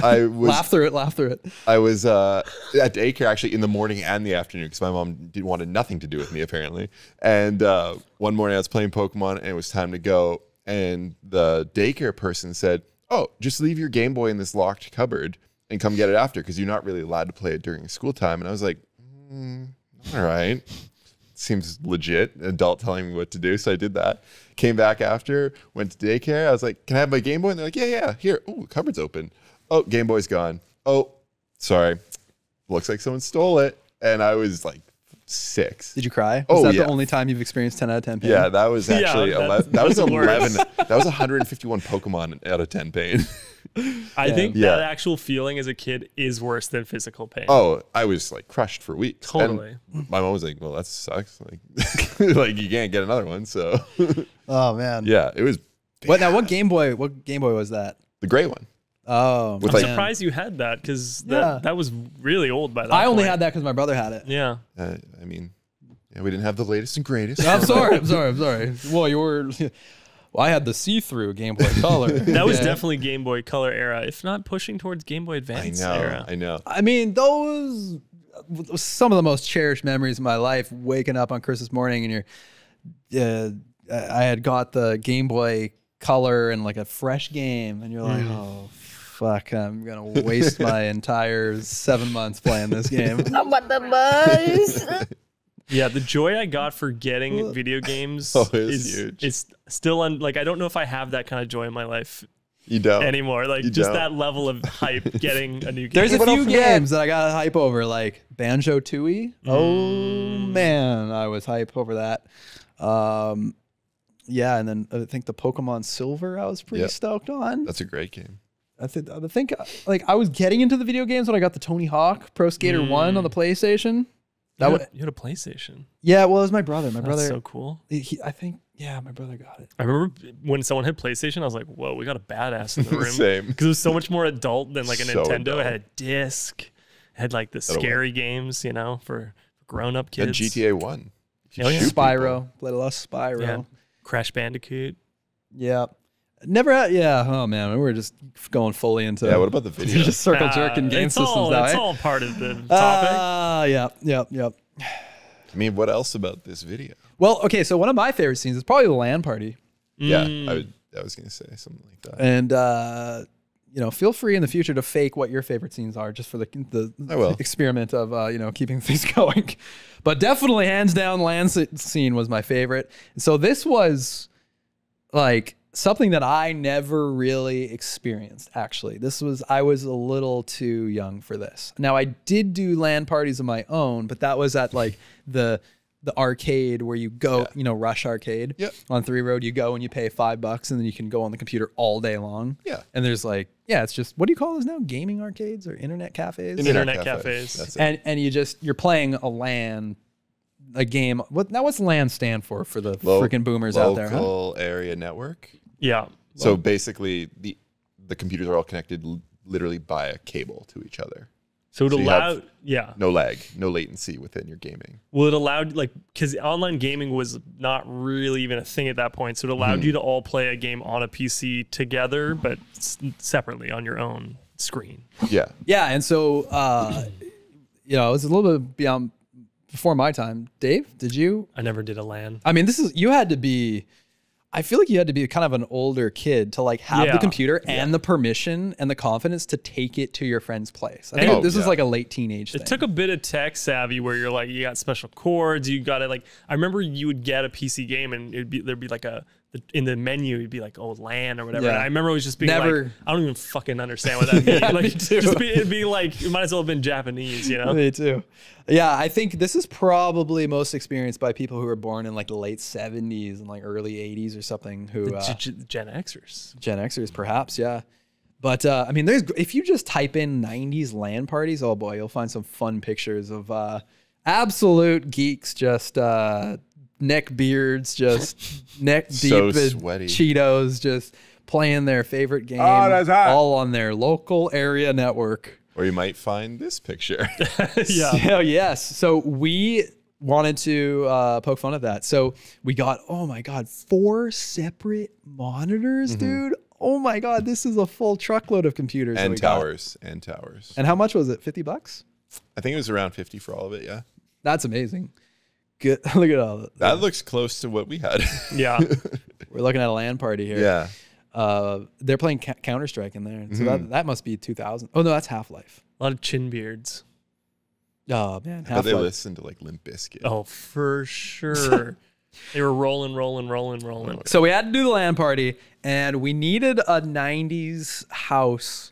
I was Laugh through it. I was at daycare actually in the morning and the afternoon because my mom wanted nothing to do with me apparently. And one morning I was playing Pokemon and it was time to go. And the daycare person said, "Oh, just leave your Game Boy in this locked cupboard and come get it after because you're not really allowed to play it during school time." And I was like, all right. Seems legit. An adult telling me what to do. So I did that. Came back after, went to daycare. I was like, "Can I have my Game Boy?" And they're like, yeah, here. Oh, cupboard's open. Oh, Game Boy's gone. Oh, sorry. Looks like someone stole it. And I was like 6. Did you cry? Was Oh, that yeah. the only time you've experienced 10 out of 10 pain? Yeah, that was actually Yeah, 11. That that's was the worst. 11. That was 151 Pokemon out of 10 pain. I think Yeah. that actual feeling as a kid is worse than physical pain. Oh, I was like crushed for weeks. Totally. And my mom was like, "Well, that sucks. Like, like you can't get another one." So Oh man. yeah, it was What Game Boy was that? the gray one. Oh, With I'm like- surprised you had that because Yeah. that was really old by that I only point. had that because my brother had it. Yeah. I mean, yeah, we didn't have the latest and greatest. I'm sorry. Well, you were. Well, I had the see-through Game Boy Color. That was Yeah. definitely Game Boy Color era, if not pushing towards Game Boy I Advance know. era. I know. I mean, those some of the most cherished memories of my life. Waking up on Christmas morning and I had got the Game Boy Color and like a fresh game, and you're like, oh fuck, I'm gonna waste my entire 7 months playing this game. Yeah, the joy I got for getting video games Oh, it's is huge. it's still like I don't know if I have that kind of joy in my life You don't anymore. Like You just don't. that level of hype getting a new game. There's a But don't few forget- games that I got hype over, like Banjo Tooie. Oh man, I was hype over that. Yeah, and then I think the Pokemon Silver I was pretty Yep. stoked on. That's a great game. I think like I was getting into the video games when I got the Tony Hawk Pro Skater 1 on the PlayStation. That you was had a PlayStation. yeah, well, it was my brother. My That's brother, so cool. I think my brother got it. I remember when someone had PlayStation, I was like, whoa, we got a badass in the room. Same. Because it was so much more adult than like a So Nintendo. adult. It had a disc, it had like the a scary games, you know, for grown up And kids. GTA 1. Oh, yeah. Shoot Spyro, played a lot of Spyro. Yeah. Crash Bandicoot. Yeah. Never had, yeah. Oh man, we're just going fully into Yeah, what about the video? just circle jerking game it's systems all, now. It's eh? all part of the topic. Yeah. I mean, what else about this video? Well, okay, so one of my favorite scenes is probably the LAN party. Yeah, Mm. I was going to say something like that. And feel free in the future to fake what your favorite scenes are, just for the I will. experiment of keeping things going. But definitely, hands down, LAN scene was my favorite. And so this was like something that I never really experienced. Actually, I was a little too young for this. Now I did do LAN parties of my own, but that was at like the arcade where you go, Rush Arcade. Yep. On 3 Road, you go and you pay $5 and then you can go on the computer all day long. Yeah. And there's like, it's just, what do you call those now? Gaming arcades or internet cafes? Internet cafes. That's it. And you're playing a game. What's LAN stand for the freaking boomers out there? Huh? Local area network. Yeah. So basically, the computers are all connected literally by a cable to each other. So it So you allowed, have- No lag, no latency within your gaming. well, it allowed because online gaming was not really even a thing at that point. So it allowed Mm-hmm. you to all play a game on a PC together, but separately on your own screen. Yeah. Yeah. And so, it was a little bit beyond before my time. Dave, did you? I never did a LAN. I mean, you had to be. I feel like you had to be kind of an older kid to like have Yeah. the computer and the permission and the confidence to take it to your friend's place. I think Oh, this was yeah. like a late teenage thing. It took a bit of tech savvy where you're like, you got special cords, you got to I remember you would get a PC game and there'd be like in the menu, you'd be like, "Oh, LAN" or whatever. Yeah. And I remember always just being Never- like, "I don't even fucking understand what that means." Yeah, like, me too. it'd be like it might as well have been Japanese, you know? Me too. Yeah, I think this is probably most experienced by people who were born in like the late 70s and like early 80s or something. Who Gen Xers. Gen Xers, perhaps, yeah. But I mean, if you just type in 90s LAN parties, oh boy, you'll find some fun pictures of absolute geeks, just neck beards, just neck deep So in sweaty. Cheetos, just playing their favorite game, all on their local area network. Or you might find this picture. Yeah. Oh, yes. So we wanted to poke fun at that. So we got, oh my God, 4 separate monitors, dude. Oh my God, this is a full truckload of computers. that and we got. towers. And towers. And how much was it? $50? I think it was around 50 for all of it, yeah. That's amazing. Good. Look at all that. That looks close to what we had. Yeah. We're looking at a LAN party here. yeah. They're playing Counter-Strike in there. So that must be 2000. Oh, no, that's Half-Life. A lot of chin beards. Oh, man. But they Half-Life. listen to like Limp Bizkit. Oh, for sure. They were rolling. So we had to do the LAN party, and we needed a 90s house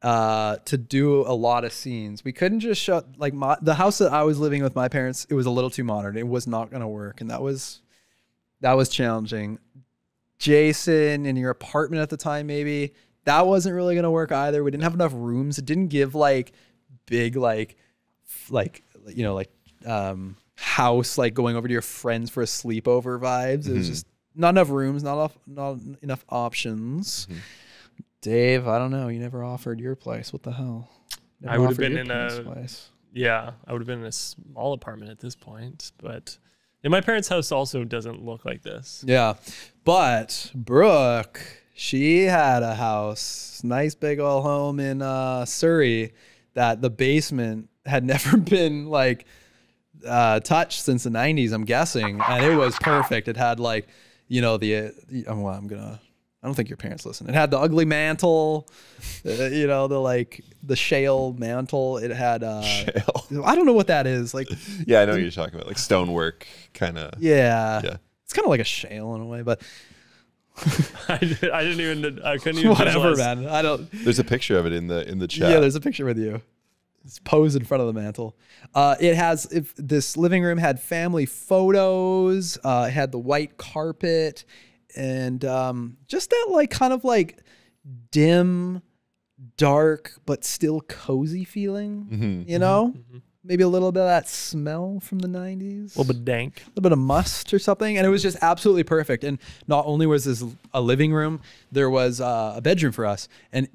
to do a lot of scenes. We couldn't just shut like the house that I was living with my parents. It was a little too modern. It was not going to work, and that was challenging. Jason, in your apartment at the time, maybe that wasn't really going to work either. We didn't have enough rooms. It didn't give like big house like going over to your friends for a sleepover vibes. It was just not enough rooms, not enough options. Dave, I don't know. You never offered your place. What the hell? Never I would have offered been your in parents' a- place. Yeah, I would have been in a small apartment at this point, but my parents' house also doesn't look like this. Yeah, but Brooke, she had a house, nice big old home in Surrey, that the basement had never been like touched since the 90s, I'm guessing, and it was perfect. It had like, you know, I don't think your parents listen. It had the ugly mantle, you know, the shale mantle. It had Shale. I don't know what that is. Like, Yeah, I know what you're talking about. Like stonework kind of. yeah, Yeah. it's kind of like a shale in a way, but I couldn't even whatever, visualize. man. I don't. There's a picture of it in the chat. Yeah, there's a picture with you. It's posed in front of the mantle. It has this living room had family photos. It had the white carpet, and just that like kind of like dim, dark but still cozy feeling. You know, maybe a little bit of that smell from the 90s. A little bit dank. A little bit of must or something, and it was just absolutely perfect. And not only was this a living room, there was a bedroom for us. And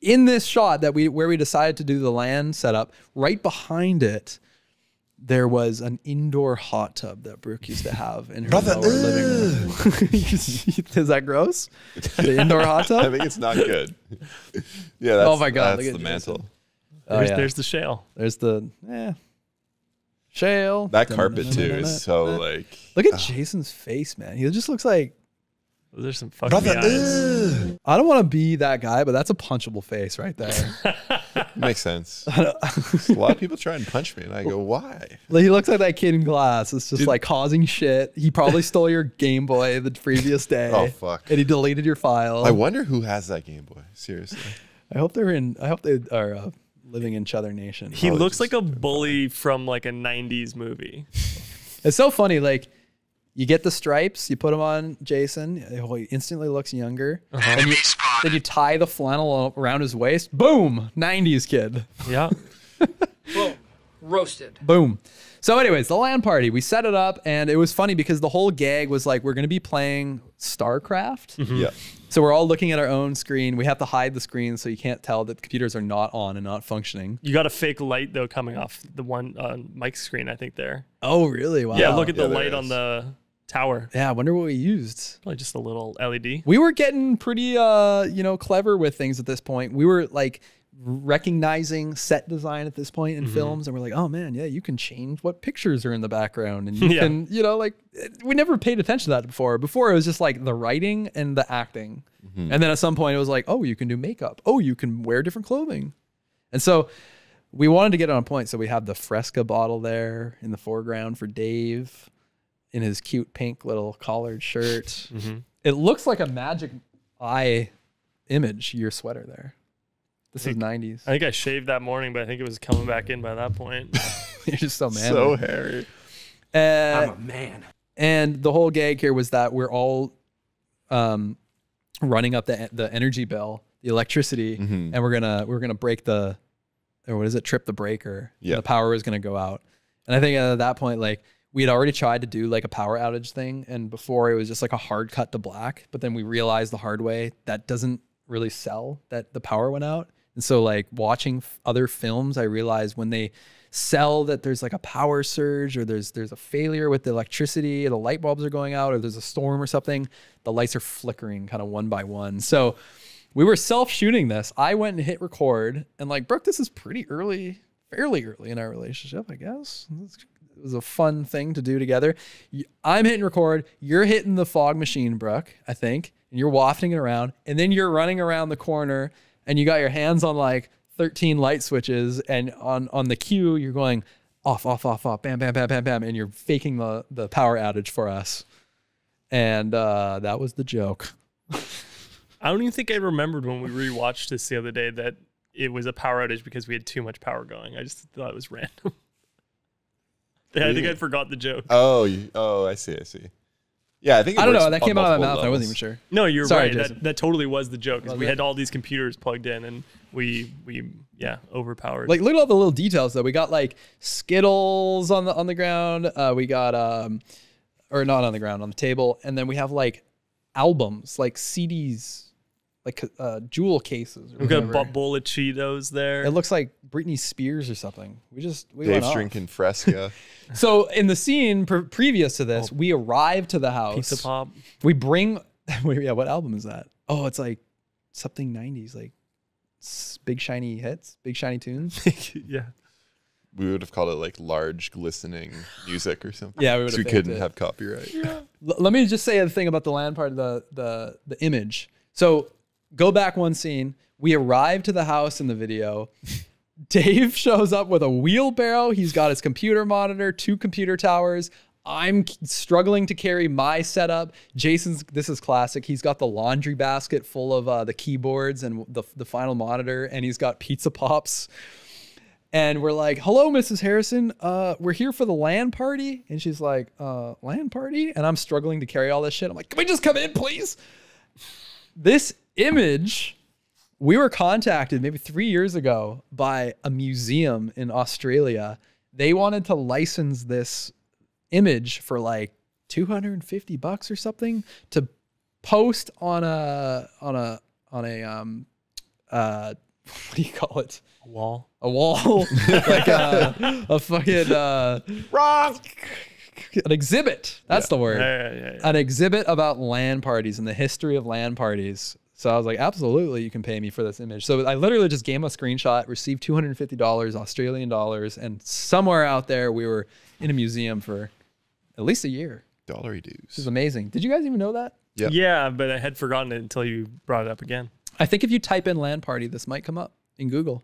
in this shot where we decided to do the LAN setup, right behind it, there was an indoor hot tub that Brooke used to have in her lower living room. Is that gross? The indoor hot I tub? think it's not good. Yeah, that's, Oh my God, that's look at the Jason. mantle. Oh, yeah. There's the shale. There's the shale. That carpet too is so like. Look at Jason's face, man. He just looks like, Those are some fucking eyes. I don't want to be that guy, but that's a punchable face right there. Makes sense. A lot of people try and punch me, and I go, "Why?" Like, he looks like that kid in Glass. It's just like causing shit. He probably stole your Game Boy the previous day. Oh, fuck. And he deleted your file. I wonder who has that Game Boy. Seriously. I hope they are living in Chother Nation. He Oh, looks just- like a bully from like a 90s movie. It's so funny. Like, you get the stripes, you put them on Jason, he instantly looks younger. And then you tie the flannel around his waist. Boom, 90s kid. Yeah. Boom. Roasted. Boom. So anyways, the LAN party, we set it up, and it was funny because the whole gag was like, we're going to be playing StarCraft. Yeah. So we're all looking at our own screen. We have to hide the screen so you can't tell that the computers are not on and not functioning. You got a fake light though coming off the one on Mike's screen, I think there. Oh, really? Wow. Yeah, look at the Yeah, there light on is. the tower. Yeah, I wonder what we used. Probably just a little LED. We were getting pretty, clever with things at this point. We were like recognizing set design at this point in films, and we're like, oh man, yeah, you can change what pictures are in the background, and you Yeah. can, we never paid attention to that before. Before it was just like the writing and the acting, and then at some point it was like, oh, you can do makeup. Oh, you can wear different clothing, and so we wanted to get on point. So we have the Fresca bottle there in the foreground for Dave. in his cute pink little collared shirt. It looks like a Magic Eye image, your sweater there. This is 90s. I think I shaved that morning, but I think it was coming back in by that point. You're just so manly. So hairy. I'm a man. And the whole gag here was that we're all running up the energy bill, the electricity, and we're gonna break the, or what is it, trip the breaker. Yeah. The power is gonna go out. And I think at that point, like, we had already tried to do like a power outage thing, and before it was just like a hard cut to black. But then we realized the hard way that doesn't really sell, that the power went out. And so like watching other films, I realized when they sell that there's like a power surge, or there's a failure with the electricity, or the light bulbs are going out, or there's a storm or something, the lights are flickering kind of one by one. So we were self-shooting this. I went and hit record, and like, Brooke, this is pretty early, fairly early in our relationship, I guess. It was a fun thing to do together. I'm hitting record, you're hitting the fog machine, Brooke, I think, and you're wafting it around, and then you're running around the corner, and you got your hands on like 13 light switches, and on the cue, you're going off, off, off, off, bam, bam, bam, bam, bam, and you're faking the power outage for us. And that was the joke. I don't even think I remembered when we rewatched this the other day that it was a power outage because we had too much power going. I just thought it was random. I think I forgot the joke. Oh, I see. Yeah, I think I don't know. That came out of my mouth. I wasn't even sure. No, you're Sorry, right. Jason. That totally was the joke. 'Cause Was we it? had all these computers plugged in, and we overpowered. Like, look at all the little details though. We got like Skittles on the ground. We got or not on the ground, on the table, and then we have like albums, like CDs, like jewel cases. Or We've got a whatever. bowl of Cheetos there. It looks like Britney Spears or something. We went Dave's off. drinking Fresca. So in the scene previous to this, we arrive to the house. Pizza Pop. We bring, yeah, what album is that? Oh, it's like something 90s, like Big Shiny Hits, Big Shiny Tunes. Yeah. We would have called it like large glistening music or something. Yeah, we would 'Cause have we faked couldn't it. have copyright. Let me just say a thing about the land part of the image. So go back one scene. We arrive to the house in the video. Dave shows up with a wheelbarrow. He's got his computer monitor, 2 computer towers. I'm struggling to carry my setup. This is classic. He's got the laundry basket full of the keyboards and the final monitor, and he's got Pizza Pops. And we're like, hello, Mrs. Harrison. We're here for the LAN party. And she's like, LAN party? And I'm struggling to carry all this shit. I'm like, can we just come in, please? This image, we were contacted maybe 3 years ago by a museum in Australia. They wanted to license this image for like $250 or something to post on a what do you call it? A wall. A wall, like a fucking Wrong. an exhibit. That's the word. Yeah. An exhibit about LAN parties and the history of LAN parties. So I was like, absolutely, you can pay me for this image. So I literally just gave him a screenshot, received $250 Australian dollars, and somewhere out there we were in a museum for at least a year. Dollary This is dues. amazing. Did you guys even know that? Yep. Yeah, but I had forgotten it until you brought it up again. I think if you type in LAN party, this might come up in Google.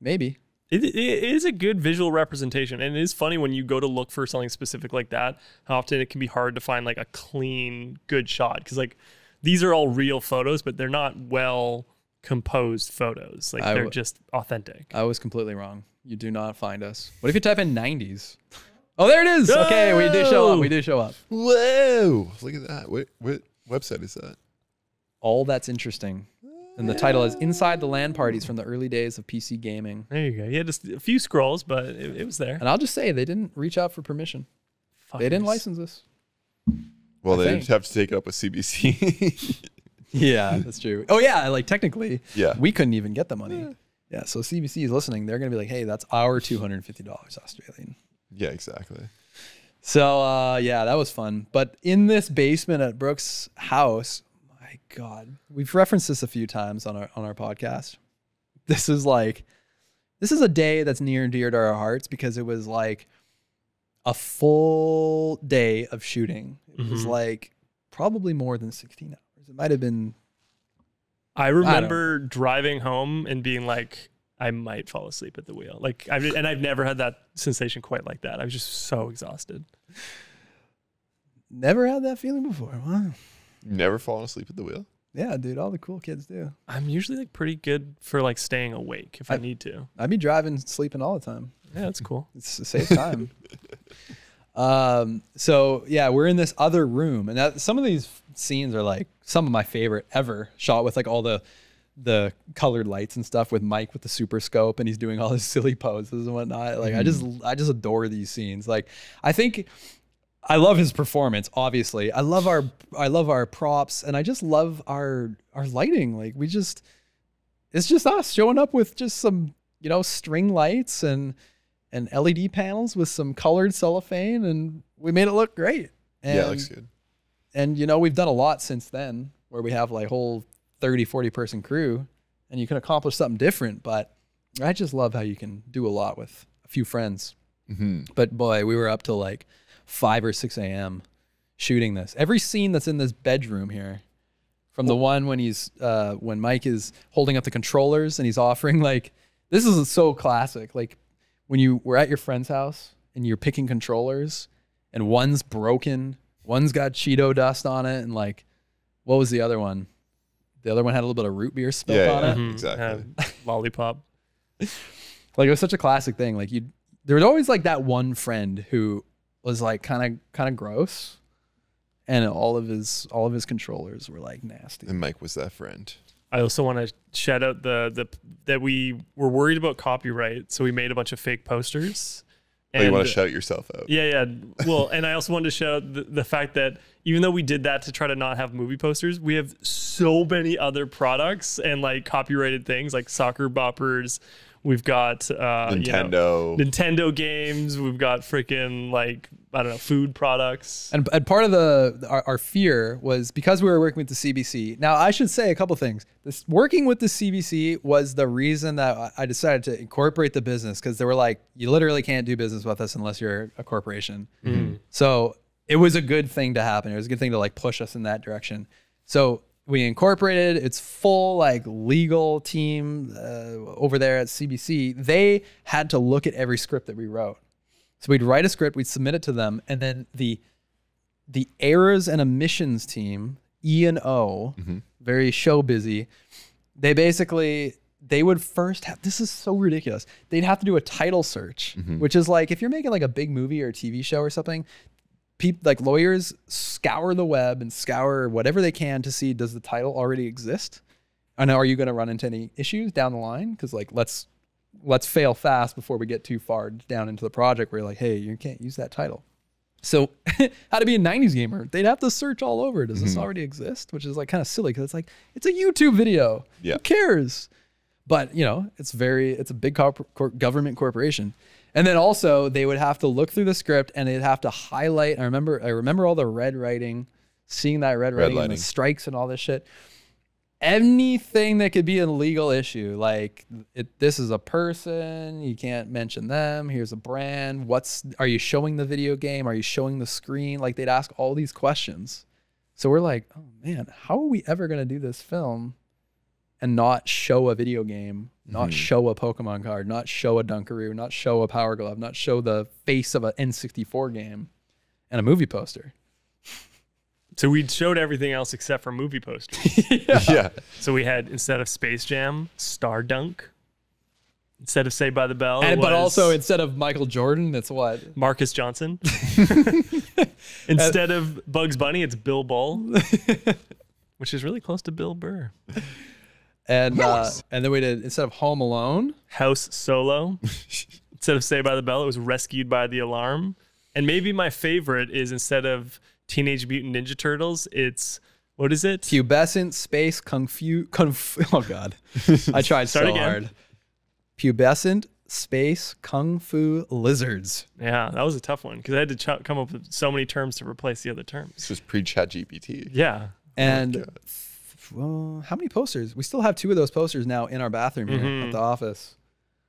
Maybe. It is a good visual representation, and it is funny when you go to look for something specific like that, how often it can be hard to find like a clean, good shot. Because like these are all real photos, but they're not well composed photos. Like they're just authentic. I was completely wrong. You do not find us. What if you type in 90s? Oh, there it is. Okay, we do show up. We do show up. Whoa! Look at that. What website is that? All That's Interesting. And the title is Inside the LAN Parties from the Early Days of PC Gaming. There you go. You had just a few scrolls, but it was there. And I'll just say, they didn't reach out for permission. They didn't Fuckers. license this. Well, I they think. have to take it up with CBC. Yeah, that's true. Oh, yeah, like technically, Yeah. we couldn't even get the money. Yeah, so CBC is listening. They're going to be like, hey, that's our $250 Australian. Yeah, exactly. So, yeah, that was fun. But in this basement at Brooke's house, my God, we've referenced this a few times on our podcast. This is a day that's near and dear to our hearts because it was like a full day of shooting. It was like probably more than 16 hours. It might have been. I remember driving home and being like, I might fall asleep at the wheel. Like, I've never had that sensation quite like that. I was just so exhausted. Never had that feeling before. Wow. Never fallen asleep at the wheel. Yeah, dude, all the cool kids do. I'm usually like pretty good for like staying awake if I need to. I'd be driving, sleeping all the time. Yeah, that's cool. It's a safe time. So yeah, we're in this other room, and some of these scenes are like some of my favorite ever, shot with like all the colored lights and stuff, with Mike with the super scope, and he's doing all his silly poses and whatnot. Like I just adore these scenes. Like I think I love his performance, obviously. I love our props, and I just love our lighting. Like it's just us showing up with just some, string lights and LED panels with some colored cellophane, and we made it look great. And, yeah, it looks good. And we've done a lot since then, where we have like whole 30, 40 person crew, and you can accomplish something different. But I just love how you can do a lot with a few friends. But boy, we were up till like 5 or 6 a.m. shooting this. Every scene that's in this bedroom here, from the one when Mike is holding up the controllers and he's offering, like, this is so classic. Like when you were at your friend's house and you're picking controllers and one's broken, one's got Cheeto dust on it, and like, what was the other one? The other one had a little bit of root beer spilled on it. Exactly. Lollipop. Like it was such a classic thing. Like there was always like that one friend who was like kind of gross, and all of his controllers were like nasty. And Mike was that friend. I also want to shout out that we were worried about copyright, so we made a bunch of fake posters. Oh, you want to shout yourself out? Yeah. Well, and I also wanted to shout out the fact that even though we did that to try to not have movie posters, we have so many other products and like copyrighted things like soccer boppers. We've got Nintendo games. We've got freaking like, I don't know, food products. And part of our fear was because we were working with the CBC. Now I should say a couple things. This working with the CBC was the reason that I decided to incorporate the business, because they were like, you literally can't do business with us unless you're a corporation. So it was a good thing to happen. It was a good thing to like push us in that direction. So we incorporated its full like legal team over there at CBC. They had to look at every script that we wrote. So we'd write a script, we'd submit it to them, and then the errors and omissions team, E&O, very show busy, they would first have, this is so ridiculous, they'd have to do a title search, which is like, if you're making like a big movie or a TV show or something, like lawyers scour the web and scour whatever they can to see, does the title already exist? And are you going to run into any issues down the line? Because like, let's fail fast before we get too far down into the project where you're like, hey, you can't use that title. So how to be a 90s gamer, they'd have to search all over. Does this already exist? Which is like kind of silly, because it's like, it's a YouTube video. Yeah. Who cares? But it's a big government corporation. And then also they would have to look through the script and they'd have to highlight. I remember all the red writing, seeing that red writing and the strikes and all this shit. Anything that could be a legal issue, like this is a person, you can't mention them. Here's a brand. Are you showing the video game? Are you showing the screen? Like they'd ask all these questions. So we're like, oh man, how are we ever going to do this film and not show a video game, not show a Pokemon card, not show a Dunkaroo, not show a Power Glove, not show the face of an N64 game and a movie poster? So we showed everything else except for movie posters. Yeah. So we had, instead of Space Jam, Star Dunk. Instead of Saved by the Bell, but also instead of Michael Jordan, it's what? Marcus Johnson. Instead of Bugs Bunny, it's Bill Bull, which is really close to Bill Burr. And then we did, instead of Home Alone, House Solo. Instead of Saved by the Bell, it was Rescued by the Alarm. And maybe my favorite is, instead of Teenage Mutant Ninja Turtles, it's, what is it? Pubescent Space Kung Fu. Oh God, I tried so hard. Pubescent Space Kung Fu Lizards. Yeah, that was a tough one because I had to come up with so many terms to replace the other terms. This was pre-ChatGPT. Yeah. And well, how many posters? We still have 2 of those posters now in our bathroom here at the office.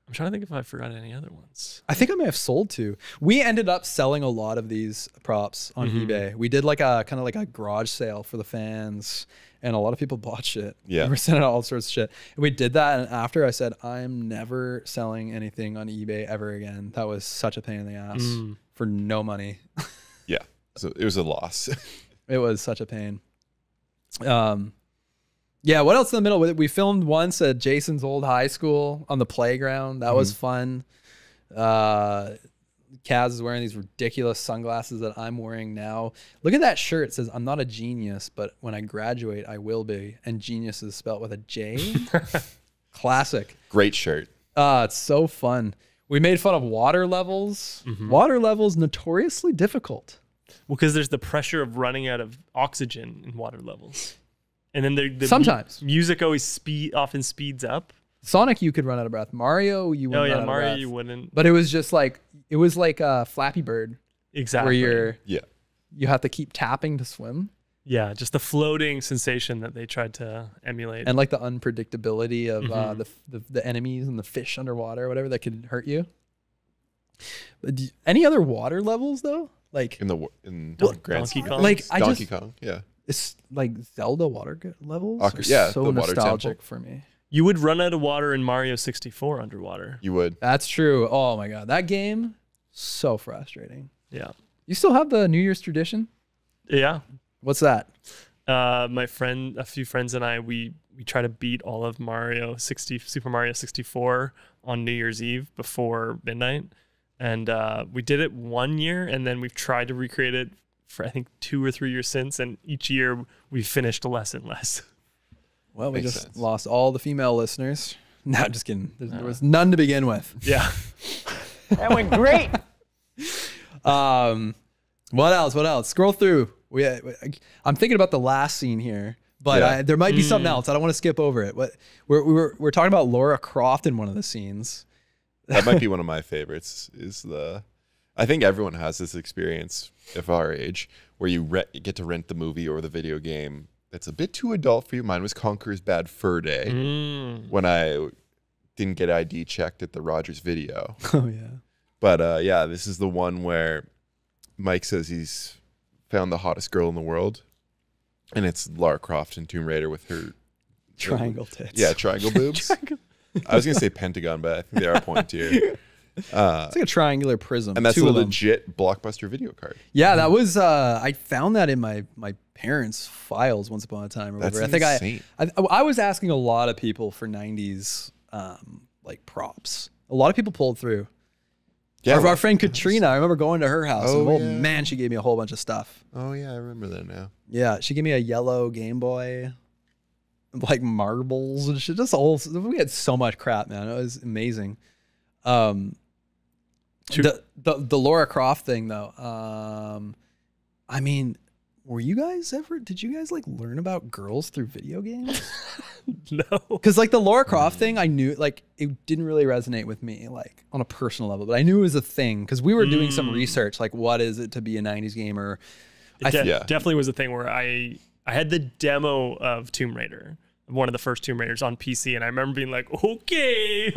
I'm trying to think if I forgot any other ones. I think I may have sold 2. We ended up selling a lot of these props on eBay. We did like a kind of like a garage sale for the fans, and a lot of people bought shit. Yeah. We were sending out all sorts of shit. And we did that, and after I said, I'm never selling anything on eBay ever again. That was such a pain in the ass for no money. Yeah. So it was a loss. It was such a pain. Yeah, what else in the middle? We filmed once at Jason's old high school on the playground. That was fun. Kaz is wearing these ridiculous sunglasses that I'm wearing now. Look at that shirt. It says, "I'm not a genius, but when I graduate, I will be." And genius is spelled with a J. Classic. Great shirt. It's so fun. We made fun of water levels. Water levels notoriously difficult. Well, because there's the pressure of running out of oxygen in water levels. And then the Sometimes. music always often speeds up. Sonic, you could run out of breath. Mario, you wouldn't. Oh yeah, run out Mario, of breath. you wouldn't. But it was just like Flappy Bird, Exactly. where Yeah. you have to keep tapping to swim, Yeah, just the floating sensation that they tried to emulate. and like the unpredictability of the enemies and the fish underwater, or whatever that could hurt you. But any other water levels though? Like In Grand Donkey Scheme. Kong? Like, I Donkey just- Kong. Yeah. it's like Zelda water levels. are Yeah, so the water nostalgic temple. for me. You would run out of water in Mario 64 underwater. You would. That's true. Oh my god, that game so frustrating. Yeah. You still have the New Year's tradition? Yeah. What's that? A few friends and I, we try to beat all of Super Mario 64 on New Year's Eve before midnight. And we did it one year, and then we've tried to recreate it for I think 2 or 3 years since, and each year we finished less and less. Well, we Makes just sense. lost all the female listeners. No, just kidding. There was none to begin with. Yeah. That went great. What else? What else? Scroll through. I'm thinking about the last scene here, but Yeah. there might be something else. I don't want to skip over it. We're talking about Laura Croft in one of the scenes. That might be one of my favorites. I think everyone has this experience of our age where you get to rent the movie or the video game that's a bit too adult for you. Mine was Conker's Bad Fur Day when I didn't get ID checked at the Rogers Video. Oh yeah. But yeah, this is the one where Mike says he's found the hottest girl in the world, and it's Lara Croft in Tomb Raider with her Triangle tits. Yeah, triangle boobs. I was gonna say pentagon, but I think they are pointier. It's like a triangular prism. And that's a two of them. legit Blockbuster video card. Yeah, that was. I found that in my parents' files once upon a time. Or That's whatever. I insane. think I was asking a lot of people for '90s like props. A lot of people pulled through. Yeah, Our friend Katrina, I remember going to her house, and Oh, oh yeah. man, she gave me a whole bunch of stuff. Oh yeah, I remember that now. Yeah, she gave me a yellow Game Boy, like marbles and shit. Just we had so much crap, man. It was amazing. The Laura Croft thing though. I mean, did you guys like learn about girls through video games? No. Because like the Laura Croft thing, I knew like it didn't really resonate with me like on a personal level, but I knew it was a thing because we were doing some research, like what is it to be a '90s gamer? Definitely was a thing where I had the demo of Tomb Raider, one of the first Tomb Raiders on PC, and I remember being like, okay.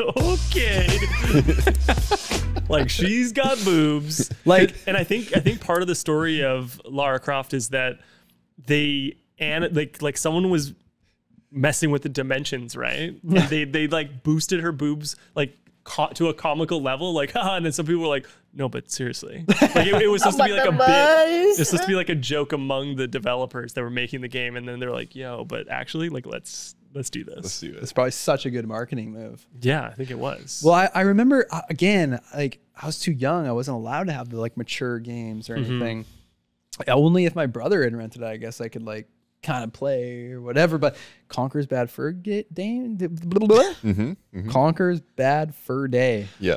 Like she's got boobs. Like, and I think part of the story of Lara Croft is that like someone was messing with the dimensions, right? And they like boosted her boobs like to a comical level, like haha, and then some people were like, no, but seriously, like it was supposed to be like a bit. It was supposed to be like a joke among the developers that were making the game, and then they're like, yo, but actually, like let's do this. Let's do it. it's probably such a good marketing move. Yeah, I think it was. Well, I remember again, like I was too young. I wasn't allowed to have the like mature games or anything. Only if my brother had rented it, I guess I could like kind of play or whatever. But Conker's Bad Fur Day, Conker's Bad Fur Day. Yeah.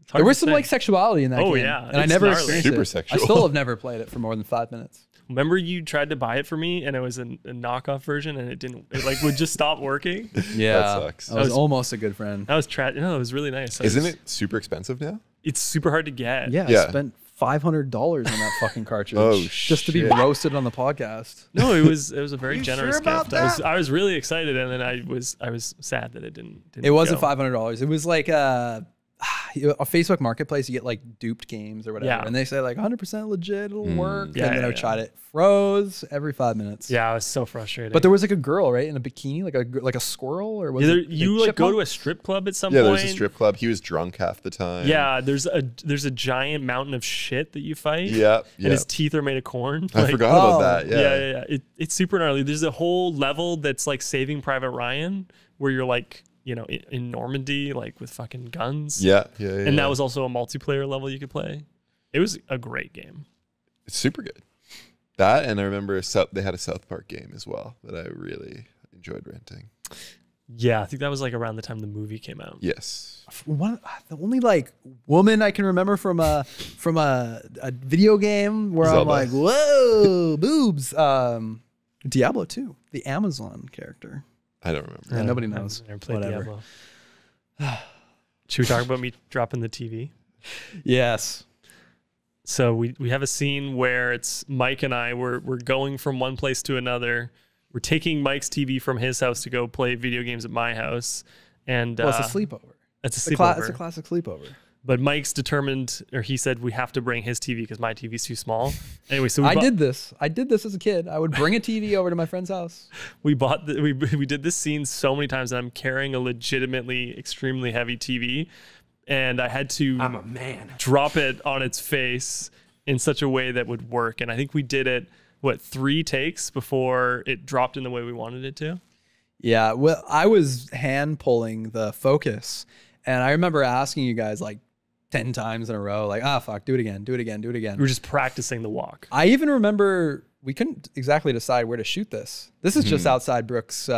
It's hard There was to some say. like sexuality in that Oh, game. yeah, And I it's never gnarly. experienced Super it. sexual. I still have never played it for more than 5 minutes. Remember you tried to buy it for me, and it was a knockoff version, and it like would just stop working. Yeah, sucks. I was almost a good friend. That was tragic. No, it was really nice. Isn't it super expensive now? It's super hard to get. Yeah, Yeah. I spent $500 on that fucking cartridge Oh, just to be shit. roasted on the podcast. No, it was a very You generous sure about gift. I was really excited, and then I was sad that it didn't It wasn't go. $500. It was like I a Facebook Marketplace, you get like duped games or whatever, Yeah. and they say like 100% legit, it'll work. Yeah, and then I yeah, tried it, froze every 5 minutes. Yeah, it was so frustrating. But there was like a girl, right, in a bikini, like a squirrel, or was it you like like go chipmunk? to a strip club at some Yeah, point. there's a strip club. He was drunk half the time. Yeah, there's a giant mountain of shit that you fight. Yeah, And his teeth are made of corn. I Like, forgot about oh, that. Yeah. It's super gnarly. There's a whole level that's like Saving Private Ryan, where you're like, you know, in Normandy, like with fucking guns. Yeah. And that was also a multiplayer level you could play. It was a great game. It's super good. That, and I remember they had a South Park game as well that I really enjoyed renting. Yeah, I think that was like around the time the movie came out. Yes. The only like woman I can remember from a video game where Zelda. I'm like, whoa, boobs. Diablo 2, the Amazon character. I don't remember. Yeah, nobody knows. I've never played Whatever. Diablo. Should we talk about me dropping the TV? Yes. So we have a scene where it's Mike and I, we're going from one place to another. We're taking Mike's TV from his house to go play video games at my house. And Well, it's a sleepover. It's a It's sleepover. a classic sleepover. But Mike's determined, or he said we have to bring his TV because my TV's too small. Anyway, so I did this as a kid. I would bring a TV over to my friend's house. we did this scene so many times that I'm carrying a legitimately extremely heavy TV, and I had to I'm a man. drop it on its face in such a way that would work. And I think we did it 3 takes before it dropped in the way we wanted it to. Yeah, well, I was hand pulling the focus, and I remember asking you guys like 10 times in a row, like, fuck, do it again, do it again, do it again. We were just practicing the walk. I even remember we couldn't exactly decide where to shoot this. This is just outside Brooke's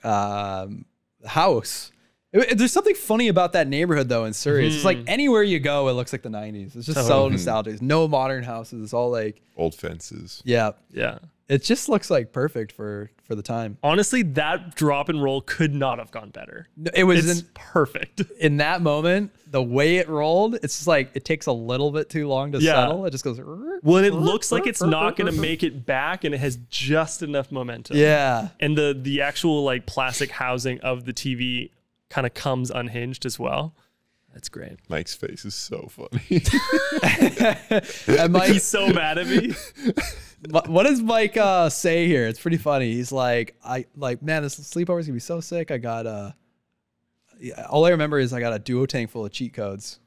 house. There's something funny about that neighborhood though in Surrey. It's just like anywhere you go, it looks like the 90s. It's just so nostalgic. No modern houses. It's all like, Old fences. yeah. Yeah. It just looks like perfect for the time. Honestly, that drop and roll could not have gone better. It was It's perfect. in that moment, the way it rolled, it's just like it takes a little bit too long to Yeah. settle. It just goes. Well, and it looks like it's not going to make it back, and it has just enough momentum. Yeah. And the actual like plastic housing of the TV kind of comes unhinged as well. That's great. Mike's face is so funny. And Mike, He's so mad at me. what does Mike say here? It's pretty funny. He's like, man, this sleepover's gonna be so sick. I got all I remember is I got a duo tank full of cheat codes.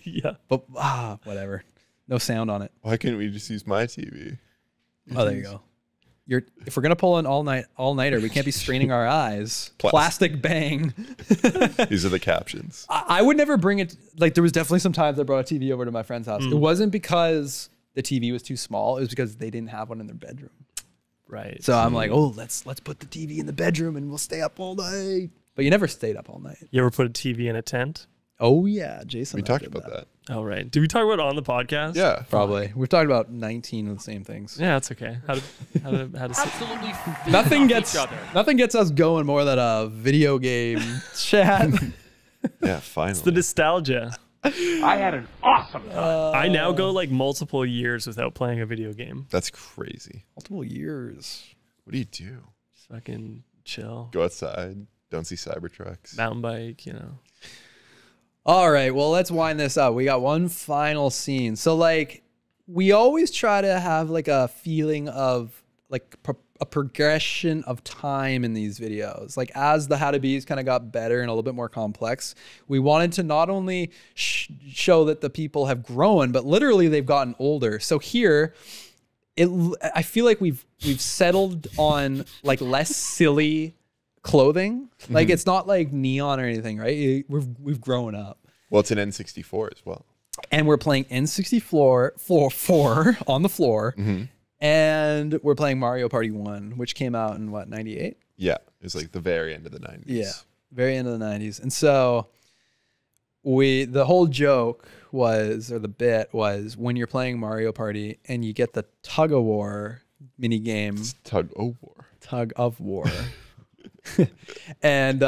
Yeah. But whatever. No sound on it. Why can't we just use my TV? Oh, there you go. If we're gonna pull an all-nighter, we can't be straining our eyes. Plastic bang. These are the captions. I would never bring it. Like there was definitely some times I brought a TV over to my friend's house. It wasn't because the TV was too small. It was because they didn't have one in their bedroom. Right. So I'm like, oh, let's put the TV in the bedroom and we'll stay up all night. But you never stayed up all night. You ever put a TV in a tent? Oh yeah, Jason. We and I talked did about that. Oh, right. Did we talk about it on the podcast? Yeah. Probably. We've talked about 19 of the same things. Yeah, it's okay. How to Absolutely Nothing gets us going more than a video game chat. Yeah, finally. It's the nostalgia. I had an awesome time. I now go like multiple years without playing a video game. That's crazy. Multiple years. What do you do? Just fucking chill. Go outside. Don't see Cybertrucks. Mountain bike, you know. All right, well, let's wind this up. We got one final scene. So, like, we always try to have, like, a feeling of, like, a progression of time in these videos. Like, as the How to Be's kind of got better and a little bit more complex, we wanted to not only show that the people have grown, but literally they've gotten older. So here, I feel like we've settled on, like, less silly clothing. Like it's not like neon or anything, right? We've grown up. Well, it's an N64 as well. And we're playing N64 4 on the floor. And we're playing Mario Party 1, which came out in what, 98? Yeah. It was like the very end of the 90s. Yeah. Very end of the 90s. And so the whole joke was, or the bit was, when you're playing Mario Party and you get the tug of war mini game. It's tug of war. Tug of war. And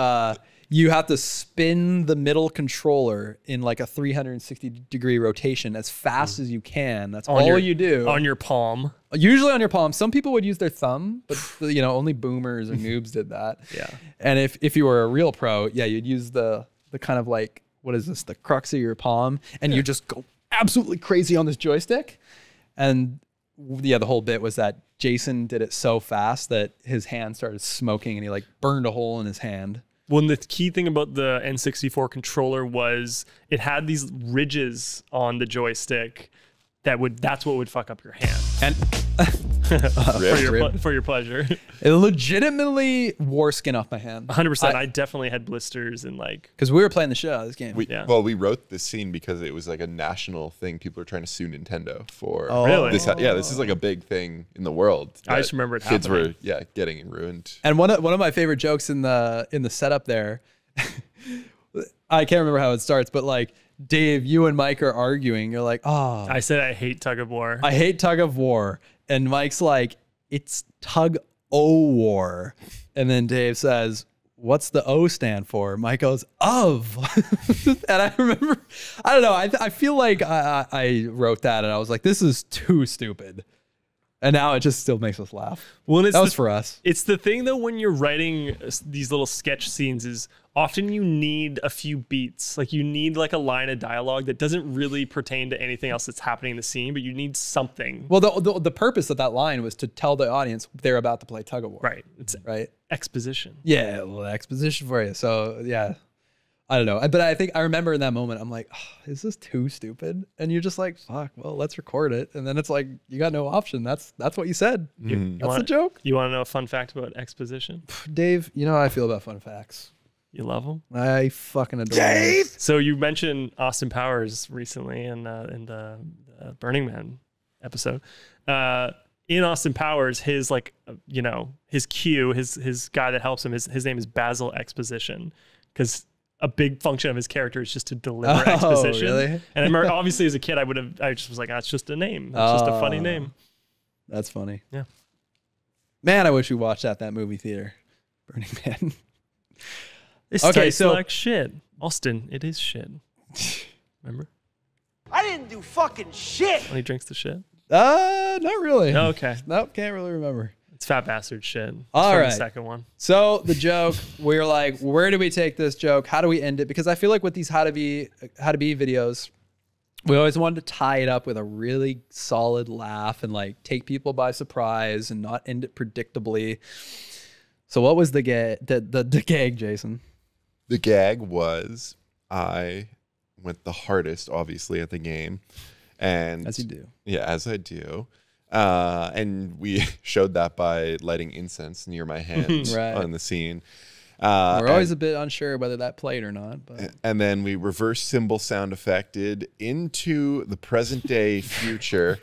you have to spin the middle controller in like a 360-degree rotation as fast as you can. That's all you do. On your palm. Usually on your palm. Some people would use their thumb, but you know, only boomers or noobs did that. Yeah. And if you were a real pro, yeah, you'd use the kind of like what is this, the crux of your palm, and you just go absolutely crazy on this joystick. And yeah, the whole bit was that Jason did it so fast that his hand started smoking and he like burned a hole in his hand. Well, and the key thing about the N64 controller was it had these ridges on the joystick that's what would fuck up your hand. And for your pleasure. it legitimately wore skin off my hand. 100%. I definitely had blisters and like, because we were playing the shit out of this game. Well, we wrote this scene because it was like a national thing. People were trying to sue Nintendo for Really? this. Yeah, this is like a big thing in the world. I just remember it kids happening. were getting ruined. And one of my favorite jokes in the setup there, I can't remember how it starts, but like, Dave, you and Mike are arguing. You're like, oh, I said I hate tug of war. I hate tug of war. And Mike's like, it's tug o war. And then Dave says, what's the O stand for? Mike goes, of. And I remember, I don't know. I feel like I wrote that and I was like, this is too stupid. And now it just still makes us laugh. Well, and that was for us. It's the thing though, when you're writing these little sketch scenes is often you need a few beats. Like you need like a line of dialogue that doesn't really pertain to anything else that's happening in the scene, but you need something. Well, the purpose of that line was to tell the audience they're about to play tug of war. Right. It's right. Exposition. Yeah, well, exposition for you. So yeah, I don't know. But I think I remember in that moment, I'm like, oh, is this too stupid? And you're just like, fuck, well, let's record it. And then it's like, you got no option. That's what you said. That's the joke. You want to know a fun fact about exposition? Dave, you know how I feel about fun facts. You love them? I fucking adore Dave. So you mentioned Austin Powers recently in the Burning Man episode. In Austin Powers, his his Q, his guy that helps him, his name is Basil Exposition, because a big function of his character is just to deliver exposition. Really? And I remember, obviously, as a kid, I just was like, that's just a name. That's just a funny name. That's funny. Yeah. Man, I wish we watched that movie theater. Burning Man. This tastes like shit. Austin, it is shit. Remember? I didn't do fucking shit. When he drinks the shit? Not really. Oh, okay. Nope, can't really remember. It's fat bastard shit. All right. The second one. So the joke, we're like, where do we take this joke? How do we end it? Because I feel like with these how to be videos, we always wanted to tie it up with a really solid laugh and like take people by surprise and not end it predictably. So what was the gag, Jason? The gag was I went the hardest, obviously, at the game. And as you do. Yeah, as I do. And we showed that by lighting incense near my hand right. on the scene. We're always a bit unsure whether that played or not. But. And then we reverse cymbal sound effected into the present day future.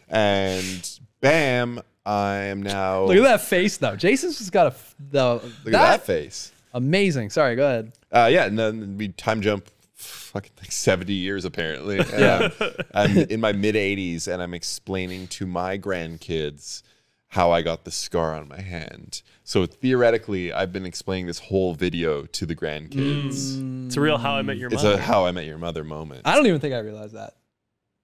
And bam, I am now... Look at that face, though. Jason's just got Look at that face. Amazing. Sorry, go ahead. Yeah, and then we time jump fucking like 70 years apparently. Yeah. I'm in my mid 80s and I'm explaining to my grandkids how I got the scar on my hand. So theoretically, I've been explaining this whole video to the grandkids. It's a real How I Met Your Mother. It's a How I Met Your Mother moment. I don't even think I realized that.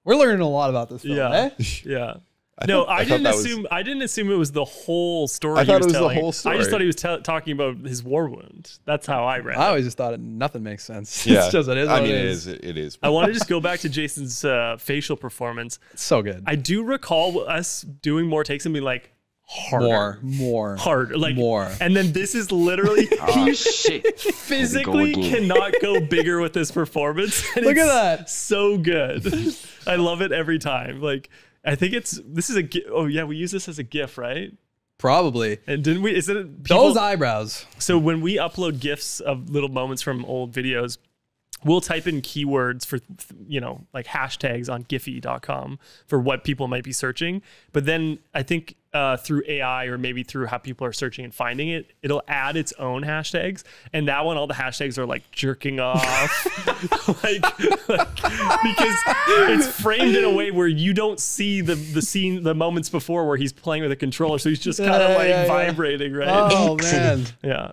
We're learning a lot about this film, eh? Yeah. I didn't assume it was the whole story. I thought he was it was telling. the whole story. I just thought he was talking about his war wound. That's how I read it. I always just thought nothing makes sense. Yeah. It's just it is. I what mean, it is. it is. I want to just go back to Jason's facial performance. It's so good. I do recall us doing more takes and being like, harder. More. Harder. Like, more. And then this is literally, he physically cannot go bigger with this performance. And Look at that. So good. I love it every time. Like, I think this is a GIF. Oh yeah, we use this as a GIF, right? Probably. And didn't we? Isn't it those eyebrows? So when we upload GIFs of little moments from old videos, we'll type in keywords for, like hashtags on Giphy.com for what people might be searching. But then I think through AI or maybe through how people are searching and finding it, it'll add its own hashtags. And that one, all the hashtags are like jerking off, like because it's framed in a way where you don't see the scene, the moments before where he's playing with a controller. So he's just kind of vibrating, right? Oh man. Yeah.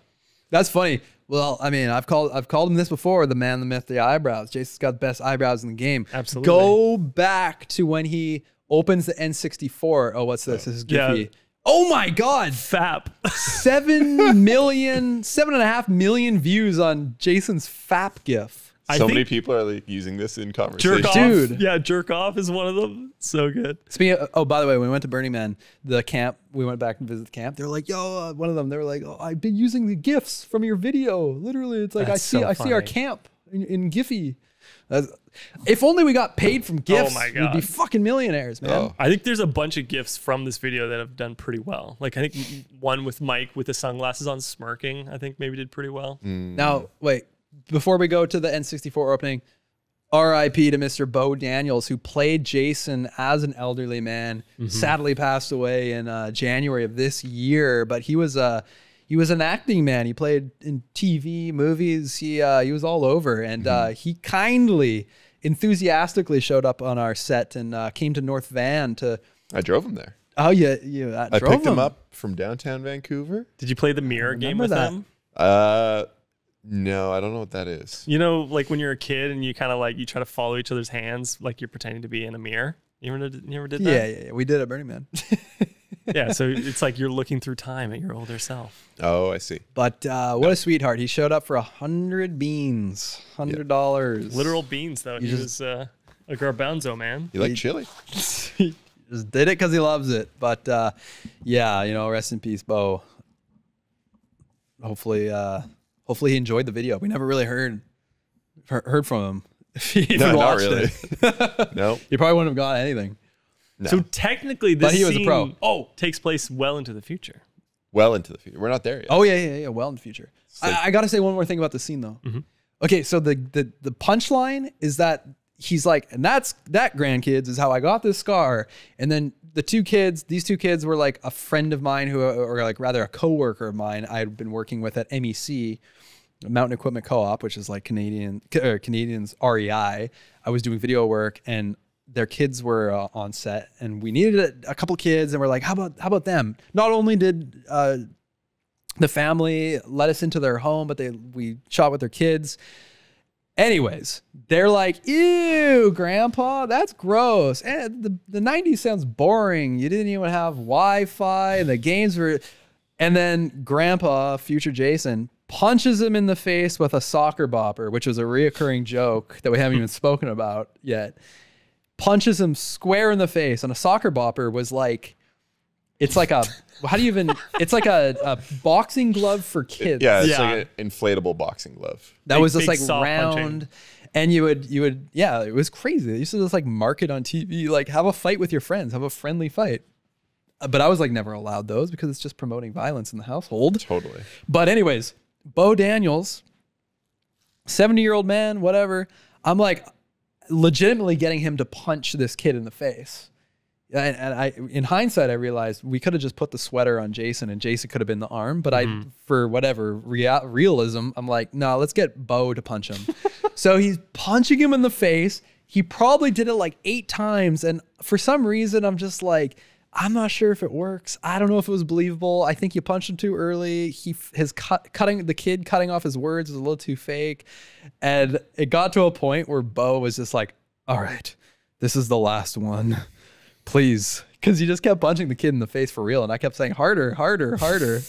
That's funny. Well, I mean, I've called him this before, the man, the myth, the eyebrows. Jason's got the best eyebrows in the game. Absolutely. Go back to when he opens the N64. Oh, what's this? This is Giphy. Yeah. Oh my God. FAP. 7.5 million views on Jason's FAP GIF. So think many people are like using this in conversation. jerk off. Dude. Yeah, jerk off is one of them. So good. Speaking of, oh, by the way, when we went to Burning Man, the camp, we went back and visited the camp. They were like, yo, one of them, they were like, oh, I've been using the GIFs from your video. Literally, it's like, That's so I see our funny. camp in Giphy. If only we got paid from GIFs, my we'd be God. fucking millionaires, man. Oh. I think there's a bunch of gifs from this video that have done pretty well. Like I think one with Mike with the sunglasses on smirking, I think maybe did pretty well. Now, wait, before we go to the N64 opening, RIP to Mr. Bo Daniels, who played Jason as an elderly man, sadly passed away in January of this year. But he was an acting man. He played in TV, movies. He was all over, and he kindly, enthusiastically showed up on our set and came to North Van to. I drove him there. Oh, you I drove picked him up from downtown Vancouver. Did you play the mirror game with remember them? No, I don't know what that is. You know, like when you're a kid and you kind of like you try to follow each other's hands, like you're pretending to be in a mirror. You ever did that? Yeah, we did at Burning Man. Yeah. So it's like you're looking through time at your older self. Oh, I see. But what a sweetheart! He showed up for 100 beans, $100. Literal beans, though. He just- was a garbanzo man. You like chili? He just did it because he loves it. But yeah, rest in peace, Bo. Hopefully he enjoyed the video. We never really heard from him. If he even No, not watched really. it. No. He probably wouldn't have got anything. No. So technically, this But he was a scene pro. takes place well into the future. Well into the future. We're not there yet. Oh yeah. Well in the future. like- I got to say one more thing about the scene though. Okay, so the punchline is that he's like, and that grandkids is how I got this scar. And then these two kids were like a friend of mine or like rather a coworker of mine I'd been working with at MEC, Mountain Equipment Co-op, which is like Canadians REI. I was doing video work and their kids were on set and we needed a couple kids and we're like, how about them? Not only did the family let us into their home, but we shot with their kids. Anyways, they're like, ew, grandpa, that's gross. And the 90s sounds boring. You didn't even have Wi-Fi and the games were... And then grandpa, future Jason, punches him in the face with a soccer bopper, which was a reoccurring joke that we haven't even spoken about yet. Punches him square in the face. And a soccer bopper was like... It's like it's like a boxing glove for kids. Yeah, it's Yeah. like an inflatable boxing glove. That was just big like soft round. punching. And you would, yeah, it was crazy. They used to just like mark it on TV, like have a fight with your friends, have a friendly fight. But I was like never allowed those because it's just promoting violence in the household. Totally. But anyways, Bo Daniels, 70-year-old man, whatever. I'm like legitimately getting him to punch this kid in the face. And I, in hindsight, I realized we could have just put the sweater on Jason and Jason could have been the arm. But for whatever realism, I'm like, no, let's get Bo to punch him. So he's punching him in the face. He probably did it like 8 times. And for some reason, I'm just like, I'm not sure if it works. I don't know if it was believable. I think you punched him too early. His cutting off his words was a little too fake. And it got to a point where Bo was just like, all right, this is the last one. Please. Because he just kept punching the kid in the face for real. And I kept saying, harder, harder, harder.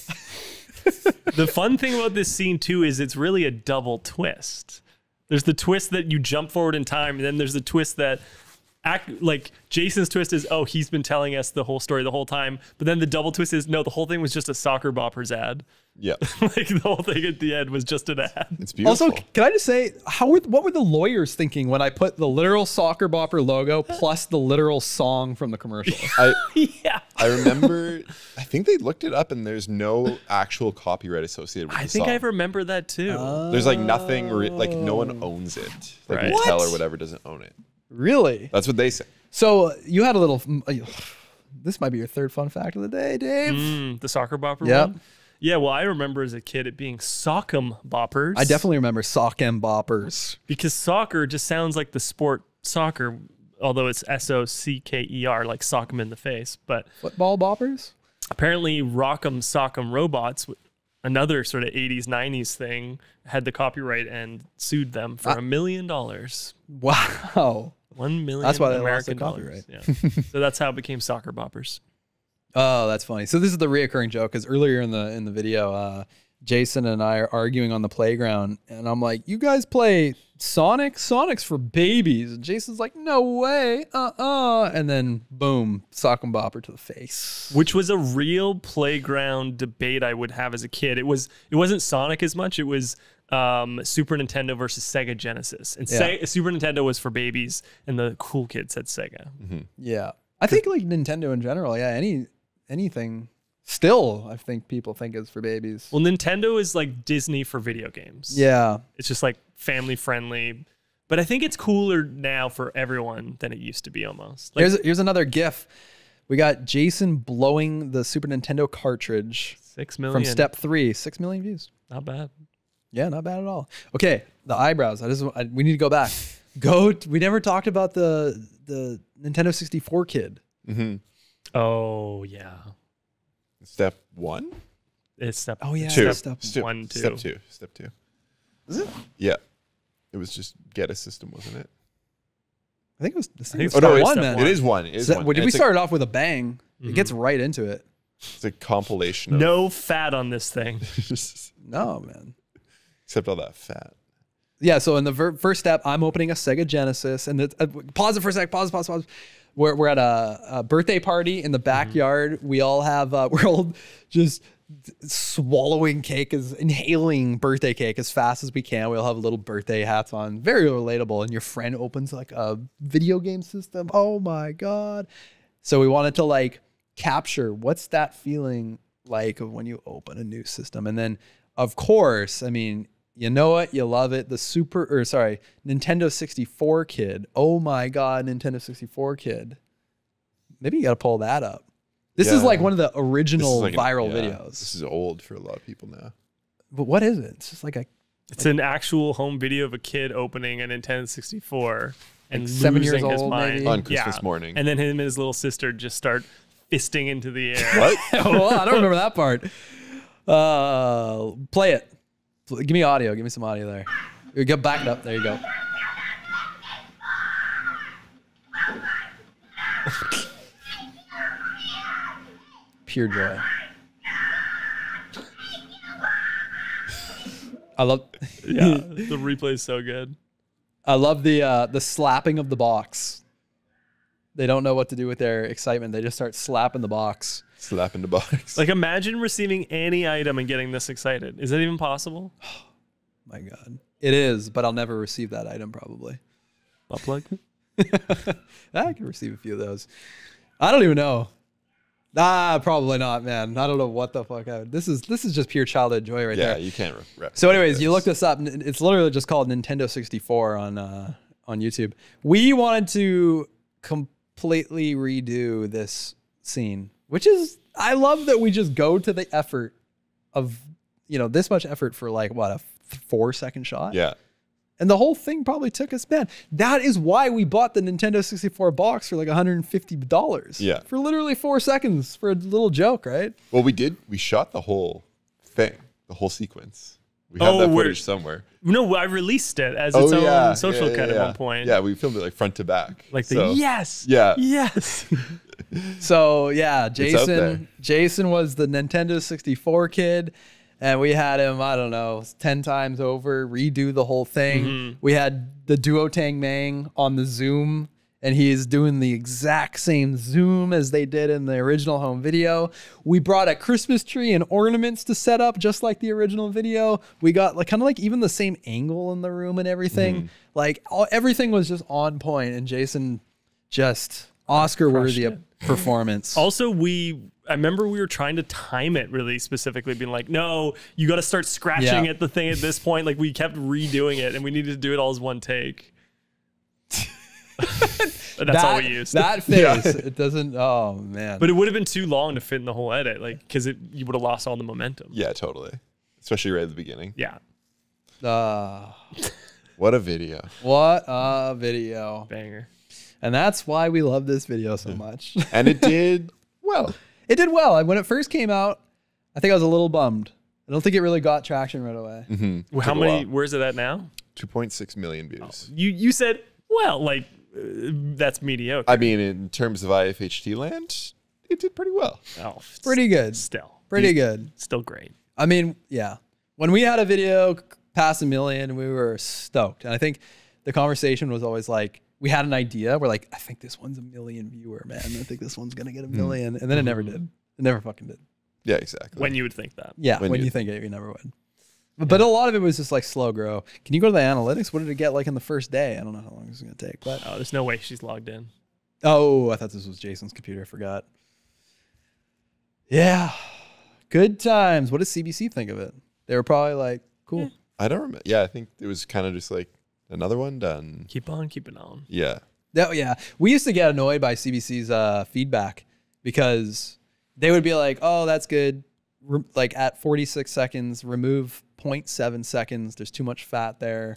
The fun thing about this scene too is it's really a double twist. There's the twist that you jump forward in time, and then there's the twist that like Jason's twist is, oh, he's been telling us the whole story the whole time. But then the double twist is, no, the whole thing was just a soccer boppers ad. Yeah. Like the whole thing at the end was just an ad. It's beautiful. Also, can I just say, what were the lawyers thinking when I put the literal soccer bopper logo plus the literal song from the commercial? Yeah. I remember, I think they looked it up and there's no actual copyright associated with I the think song. I remember that too. There's like nothing, like no one owns it. Like Right. Mattel What? or whatever doesn't own it. Really? That's what they say. So you had a little... This might be your third fun fact of the day, Dave. The soccer bopper Yep. one? Yeah, well, I remember as a kid it being sock'em boppers. I definitely remember sock and boppers. Because soccer just sounds like the sport soccer, although it's SOCKER, like sock 'em in the face. But Football boppers? apparently Rock'em Sock'em Robots, another sort of 80s, 90s thing, had the copyright and sued them for $1 million. Wow. 1 million That's why they lost American the dollars. copyright. Yeah. So that's how it became soccer boppers. Oh, that's funny. So this is the reoccurring joke because earlier in the video, Jason and I are arguing on the playground, and I'm like, "You guys play Sonic? Sonic's for babies." And Jason's like, "No way, And then boom, sock and bopper to the face. Which was a real playground debate I would have as a kid. It wasn't Sonic as much. It was Super Nintendo versus Sega Genesis. And Super Nintendo was for babies, and the cool kids said Sega. Yeah, I think like Nintendo in general. Yeah, anything. Still, I think people think is for babies. Well, Nintendo is like Disney for video games. Yeah. It's just like family friendly. But I think it's cooler now for everyone than it used to be almost. Like, Here's another GIF. We got Jason blowing the Super Nintendo cartridge 6 million. from step 3. 6 million views. Not bad. Yeah, not bad at all. Okay, the eyebrows. We need to go back. We never talked about the Nintendo 64 kid. Oh, yeah. Step 1? It's step Oh, yeah. Two. Step 1, 2. Step 2. Step 2. Is it? Yeah. It was just get a system, wasn't it? I think it was think oh, it's no, step one, one. man. It is 1. It is 1. We And it's started off with a bang. It gets right into it. It's a compilation of... No fat on this thing. No, man. Except all that fat. Yeah, so in the first step, I'm opening a Sega Genesis. And pause it for a sec. Pause. We're at a birthday party in the backyard. We all have, we're all just swallowing cake, inhaling birthday cake as fast as we can. We all have little birthday hats on. Very relatable. And your friend opens like a video game system. Oh my God. So we wanted to like capture what's that feeling like of when you open a new system. And then, of course, I mean, you know it, you love it. The Nintendo 64 kid. Oh my God, Nintendo 64 kid. Maybe you got to pull that up. This is like one of the original viral videos. This is old for a lot of people now. But what is it? It's just like It's an actual home video of a kid opening a Nintendo 64 and 7 years losing his old, mind maybe? On Christmas morning. And then him and his little sister just start fisting into the air. What? well, I don't remember that part. Play it. Give me audio. Give me some audio there. You go back it up. There you go. Pure joy. I love. Yeah, the replay is so good. I love the slapping of the box. They don't know what to do with their excitement. They just start slapping the box. Slap in the box. Like, imagine receiving any item and getting this excited. Is that even possible? My God, it is. But I'll never receive that item probably. Butt plug? I can receive a few of those. I don't even know. Probably not, man. I don't know what the fuck. This is just pure childhood joy right there. Yeah, you can't rep. So, anyways, you look this up. It's literally just called Nintendo 64 on YouTube. We wanted to completely redo this scene, which is, I love that we just go to the effort of, this much effort for like what, a 4-second shot. Yeah. And the whole thing probably took us, man. That is why we bought the Nintendo 64 box for like $150. Yeah. For literally 4 seconds for a little joke, right? Well, we shot the whole thing, the whole sequence. We have that footage somewhere. No, I released it as its own social cut at one point. Yeah, we filmed it like front to back. Like yes. Yeah. Yes. So yeah, out there. Jason was the Nintendo 64 kid. And we had him, I don't know, 10 times over, redo the whole thing. We had the Duotang Mang on the Zoom, and he is doing the exact same zoom as they did in the original home video. We brought a Christmas tree and ornaments to set up, just like the original video. We got like kind of like even the same angle in the room and everything. Like everything was just on point, and Jason just Oscar-worthy performance. Also, I remember we were trying to time it really specifically, being like, no, you got to start scratching at the thing at this point. Like, we kept redoing it, and we needed to do it all as one take. But that's all we used. That face, it doesn't, oh man. But it would have been too long to fit in the whole edit, like, because you would have lost all the momentum. Yeah, totally. Especially right at the beginning. Yeah. What a video. What a video. Banger. And that's why we love this video so much. And it did well. It did well. When it first came out, I think I was a little bummed. I don't think it really got traction right away. Well, how many? Where's it at now? 2.6 million views. You said, well, like, that's mediocre. I mean, in terms of IFHT land, it did pretty well. Oh, Pretty good. Still. Pretty good. Still great. I mean, yeah. when we had a video past 1 million, we were stoked. And I think the conversation was always like, we had an idea. We're like, I think this one's 1 million viewer, man. I think this one's going to get 1 million. And then it never did. It never fucking did. Yeah, exactly. When you would think that. Yeah, when you think it, you never would. But a lot of it was just like slow grow. Can you go to the analytics? What did it get like in the first day? I don't know how long it was going to take. But Oh, there's no way she's logged in. oh, I thought this was Jason's computer. I forgot. Yeah. Good times. What does CBC think of it? They were probably like, cool. I don't remember. Yeah, I think it was kind of just like another one done. Keep on keeping on. Yeah. Yeah. We used to get annoyed by CBC's feedback because they would be like, oh, that's good. Like at 46 seconds, remove 0.7 seconds. There's too much fat there.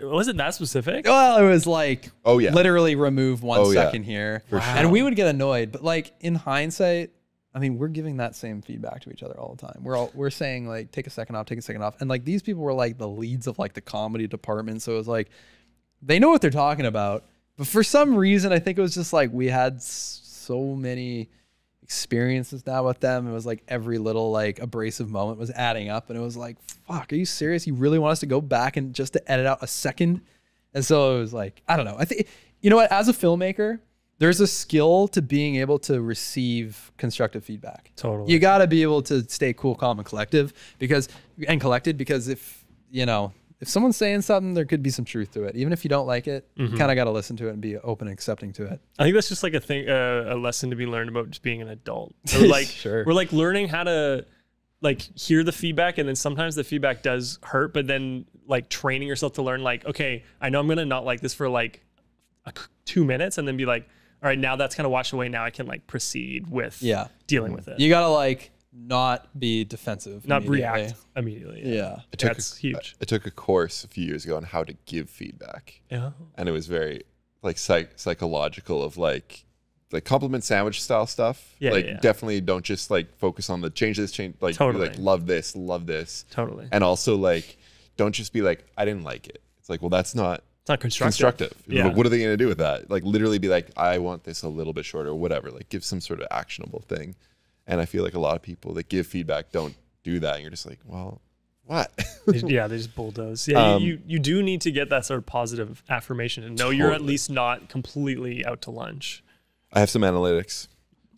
Was it that specific? Well, it was like, Oh, yeah. literally remove 1 second here. For sure. And we would get annoyed. But like in hindsight, I mean, we're giving that same feedback to each other all the time. We're saying like, take a second off. And like these people were like the leads of like the comedy department. So it was like, they know what they're talking about. But for some reason, I think it was just like we had so many experiences now with them. It was like every little like abrasive moment was adding up. And it was like, fuck, are you serious? You really want us to go back and just to edit out a second? And so it was like, I don't know. I think, you know what, as a filmmaker, there's a skill to being able to receive constructive feedback. Totally. You got to be able to stay cool, calm, and collected because if, you know, if someone's saying something, there could be some truth to it. Even if you don't like it, you kind of got to listen to it and be open and accepting to it. I think that's just like a thing, a lesson to be learned about just being an adult. We're like, Sure. we're like learning how to like hear the feedback, and then sometimes the feedback does hurt, but then like training yourself to learn like, okay, I know I'm gonna not like this for like 2 minutes, and then be like, all right, now that's kind of washed away. Now I can like proceed with dealing with it. You got to like not be defensive. Not immediately. react immediately. Yeah. That's huge. I took a course a few years ago on how to give feedback. Yeah. And it was very like psychological of like compliment sandwich style stuff. Yeah, like yeah. definitely don't just like focus on the change like Totally. be like love this. Totally. And also like don't just be like I didn't like it. It's like, well, that's not It's not constructive. Yeah. What are they going to do with that? Like literally be like, I want this a little bit shorter or whatever. Like give some sort of actionable thing. And I feel like a lot of people that give feedback don't do that. And you're just like, well, what? They just bulldoze. Yeah, you do need to get that sort of positive affirmation and know you're at least not completely out to lunch. I have some analytics.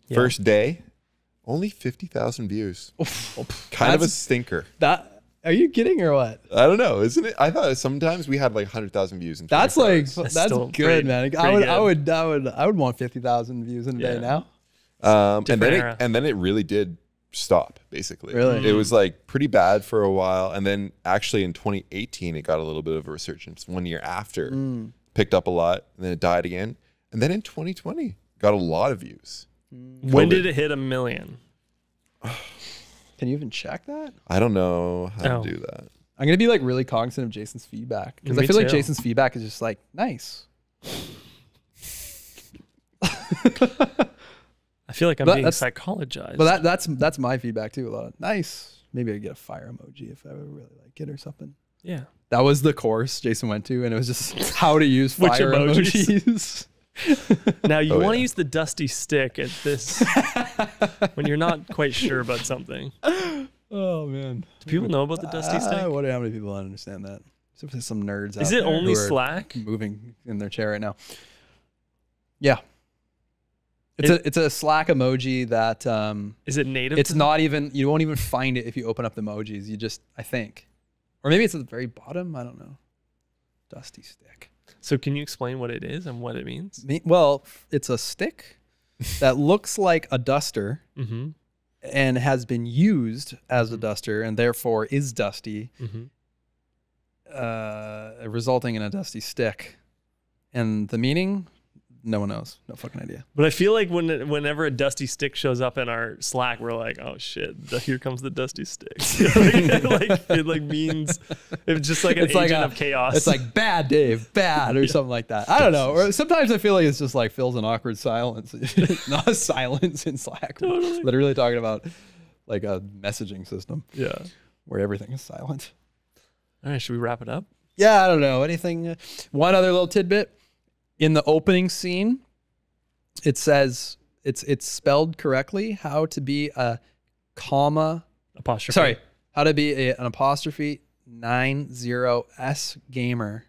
Yeah. First day, only 50,000 views. Kind of a stinker. Are you kidding or what? I don't know, isn't it? I thought sometimes we had like 100,000 views in 24 hours. That's still good, pretty- man. pretty I would want 50,000 views in a day now. And Different era. then it really did stop, basically. Really? It was like pretty bad for a while. And then actually in 2018, it got a little bit of a resurgence 1 year after. Picked up a lot, and then it died again. And then in 2020, got a lot of views. When did it hit 1 million? Can you even check that? I don't know how Oh. to do that. I'm going to be like really cognizant of Jason's feedback because I Me feel like too. Jason's feedback is just like, nice. I feel like I'm But being that's- psychologized. But that's my feedback too. A lot. Nice. Maybe I'd get a fire emoji if I would really like it or something. yeah. That was the course Jason went to, and it was just how to use Which fire emojis? emojis. Now you Oh, want to yeah. use the dusty stick at this when you're not quite sure about something. Oh man. Do people know about the dusty I stick? wonder how many people understand that. Except for some nerds. Is out it there only who are Slack? moving in their chair right now? Yeah. It's a Slack emoji that Is it native? it's to not even, you won't even find it if you open up the emojis. You just, I think, or maybe it's at the very bottom. I don't know. Dusty stick. So can you explain what it is and what it means? Well, it's a stick that looks like a duster Mm-hmm. and has been used as a duster and therefore is dusty, Mm-hmm. resulting in a dusty stick. And the meaning, no one knows. No fucking idea. But I feel like whenever a dusty stick shows up in our Slack, we're like, oh shit, here comes the dusty stick. it like means it's just like an agent of chaos. It's like bad, Dave, bad, or something like that. I don't know. Or sometimes I feel like it's just like fills an awkward silence, not a silence in Slack. Totally. Literally talking about like a messaging system yeah. where everything is silent. All right, should we wrap it up? Yeah, I don't know. Anything? One other little tidbit. In the opening scene, it says it's spelled correctly how to be a comma. Apostrophe. Sorry, How to be an apostrophe 90S gamer.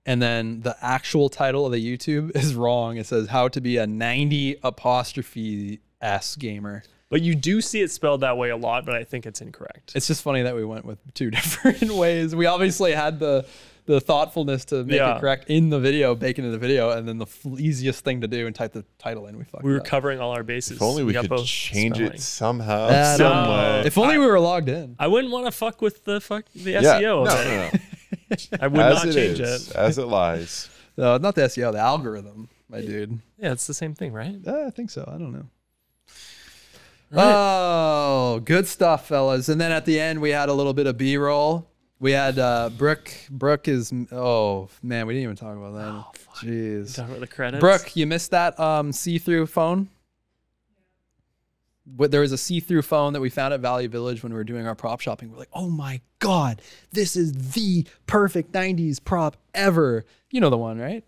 And then the actual title of the YouTube is wrong. It says how to be a 90 apostrophe S gamer. But you do see it spelled that way a lot, but I think it's incorrect. It's just funny that we went with two different ways. We obviously had the thoughtfulness to make it correct in the video, bake it into the video, and then the easiest thing to do and type the title in. We were covering all our bases. If only we got could both change spelling. it somehow, I don't some know. way. If only we were logged in. I wouldn't want to fuck with the Yeah, SEO. no. I would As not it change is, it. as it lies. No, not the SEO, the algorithm, my dude. Yeah, it's the same thing, right? I think so. I don't know. Right. Oh, good stuff, fellas. And then at the end, we had a little bit of B-roll. We had Brooke. Brooke is, oh, man, we didn't even talk about that. Oh, fuck. Jeez. Talk about the credits. Brooke, you missed that see-through phone? There was a see-through phone that we found at Value Village when we were doing our prop shopping. We're like, oh my God, this is the perfect 90s prop ever. You know the one, right?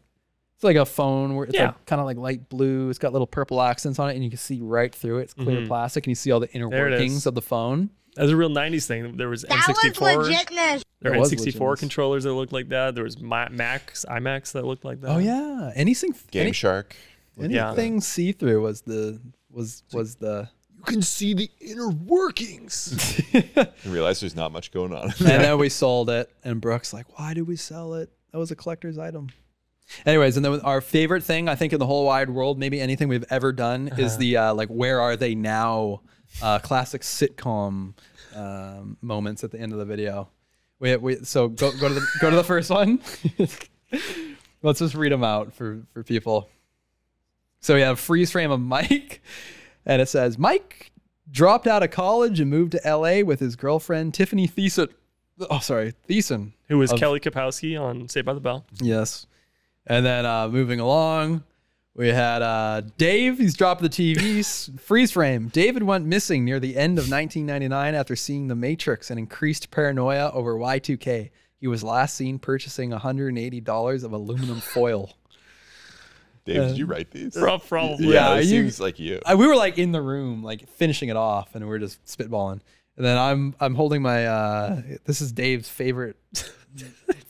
It's like a phone where it's like kind of like light blue. It's got little purple accents on it and you can see right through it. It's clear plastic and you see all the inner There it workings is. of the phone. That was a real 90s thing. There was That N64. was legitness. There were It was N64 legitness. controllers that looked like that. There was IMAX that looked like that. Oh yeah. Anything Game Shark. anything see-through was the You can see the inner workings. I realize there's not much going on. And then we sold it, and Brooke's like, why did we sell it? That was a collector's item. Anyways, and then our favorite thing, I think, in the whole wide world, maybe anything we've ever done, is the like, where are they now? Classic sitcom moments at the end of the video. So go to the first one. Let's just read them out for people. So we have a freeze frame of Mike, and it says Mike dropped out of college and moved to LA with his girlfriend Tiffany Thiessen. Oh, sorry, Thiessen. Who was Kelly Kapowski on Saved by the Bell. Yes. And then moving along, we had Dave. He's dropped the TV. Freeze frame. David went missing near the end of 1999 after seeing The Matrix and increased paranoia over Y2K. He was last seen purchasing $180 of aluminum foil. Dave, did you write these? Probably. Yeah, it you- seems like you. We were like in the room, like finishing it off, and we are just spitballing. And then I'm holding my. This is Dave's favorite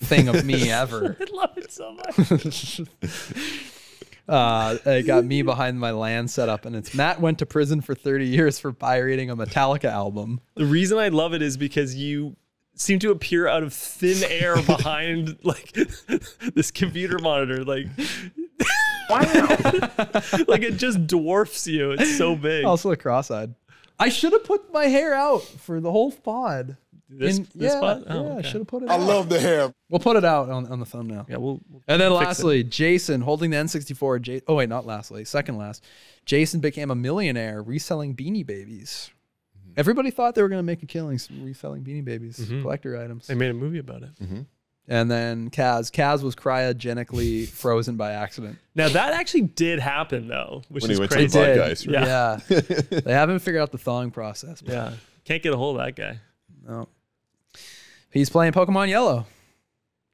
thing of me ever. I love it so much. It got me behind my LAN setup, and it's Matt went to prison for 30 years for pirating a Metallica album. The reason I love it is because you seem to appear out of thin air behind like this computer monitor. Like, like it just dwarfs you. It's so big. Also the cross-eyed. I should have put my hair out for the whole pod. This spot? Oh, yeah, I okay. should have put it out. I love the hair. We'll put it out on the thumbnail. Yeah, we'll And then fix lastly, Jason holding the N64. Oh wait, not lastly, second last. Jason became a millionaire reselling Beanie Babies. Everybody thought they were going to make a killing reselling Beanie Babies, collector items. They made a movie about it. And then Kaz was cryogenically frozen by accident. Now that actually did happen though, which When he is went crazy. to the Bug Guys, right? Yeah. They haven't figured out the thawing process. Yeah, can't get a hold of that guy. No. He's playing Pokemon Yellow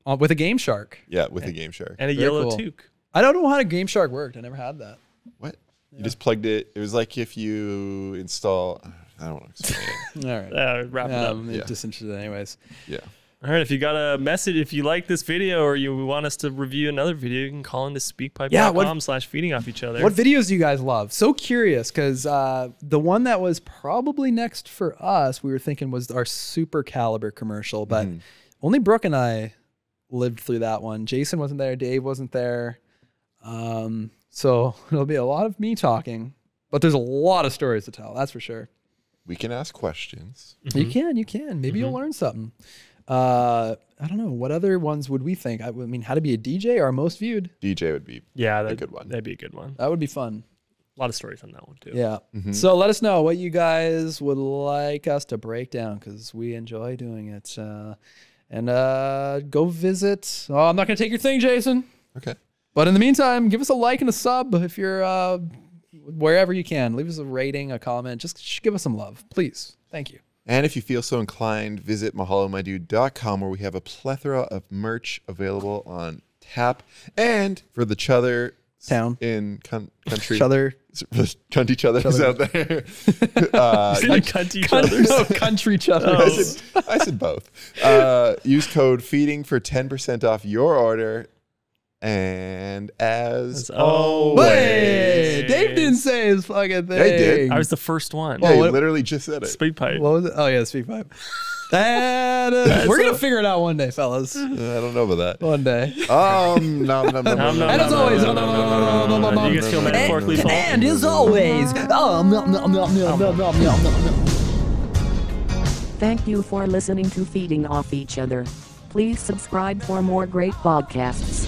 with a Game Shark. Yeah, with a Game Shark. And a Very yellow cool. toque. I don't know how a Game Shark worked. I never had that. What? You just plugged it. It was like if you install. I don't want to explain it. All right. Wrap it up. I'm Yeah. disinterested anyways. Yeah. All right, if you got a message, if you like this video or you want us to review another video, you can call into speakpipe.com/feeding off each other. What videos do you guys love? So curious because the one that was probably next for us, we were thinking was our Super Caliber commercial, but only Brooke and I lived through that one. Jason wasn't there. Dave wasn't there. So it'll be a lot of me talking, but there's a lot of stories to tell. That's for sure. We can ask questions. You can. Maybe you'll learn something. I don't know. What other ones would we think? I mean, how to be a DJ or most viewed? DJ would be Yeah, a good one. That'd be a good one. That would be fun. A lot of stories on that one too. Yeah. So let us know what you guys would like us to break down because we enjoy doing it. And go visit. Oh, I'm not going to take your thing, Jason. Okay. But in the meantime, give us a like and a sub if you're wherever you can. Leave us a rating, a comment. Just give us some love, please. Thank you. And if you feel so inclined, visit mahalomydude.com where we have a plethora of merch available on tap. And for the Chother Town. in country. Each other. Cunt each other's out there. Is it cunt each other? No, country each other. Oh. I said both. Use code feeding for 10% off your order. And as always, Wait, Dave didn't say his fucking thing. They did. I was the first one. yeah, you what- literally just said it. Speed pipe. What was it? Oh yeah, speak pipe. And we're gonna figure it out one day, fellas. I don't know about that. One day. No. And as always, Do you guys feel metaphorically full? And as always, thank you for listening to Feeding Off Each Other. Please subscribe for more great podcasts.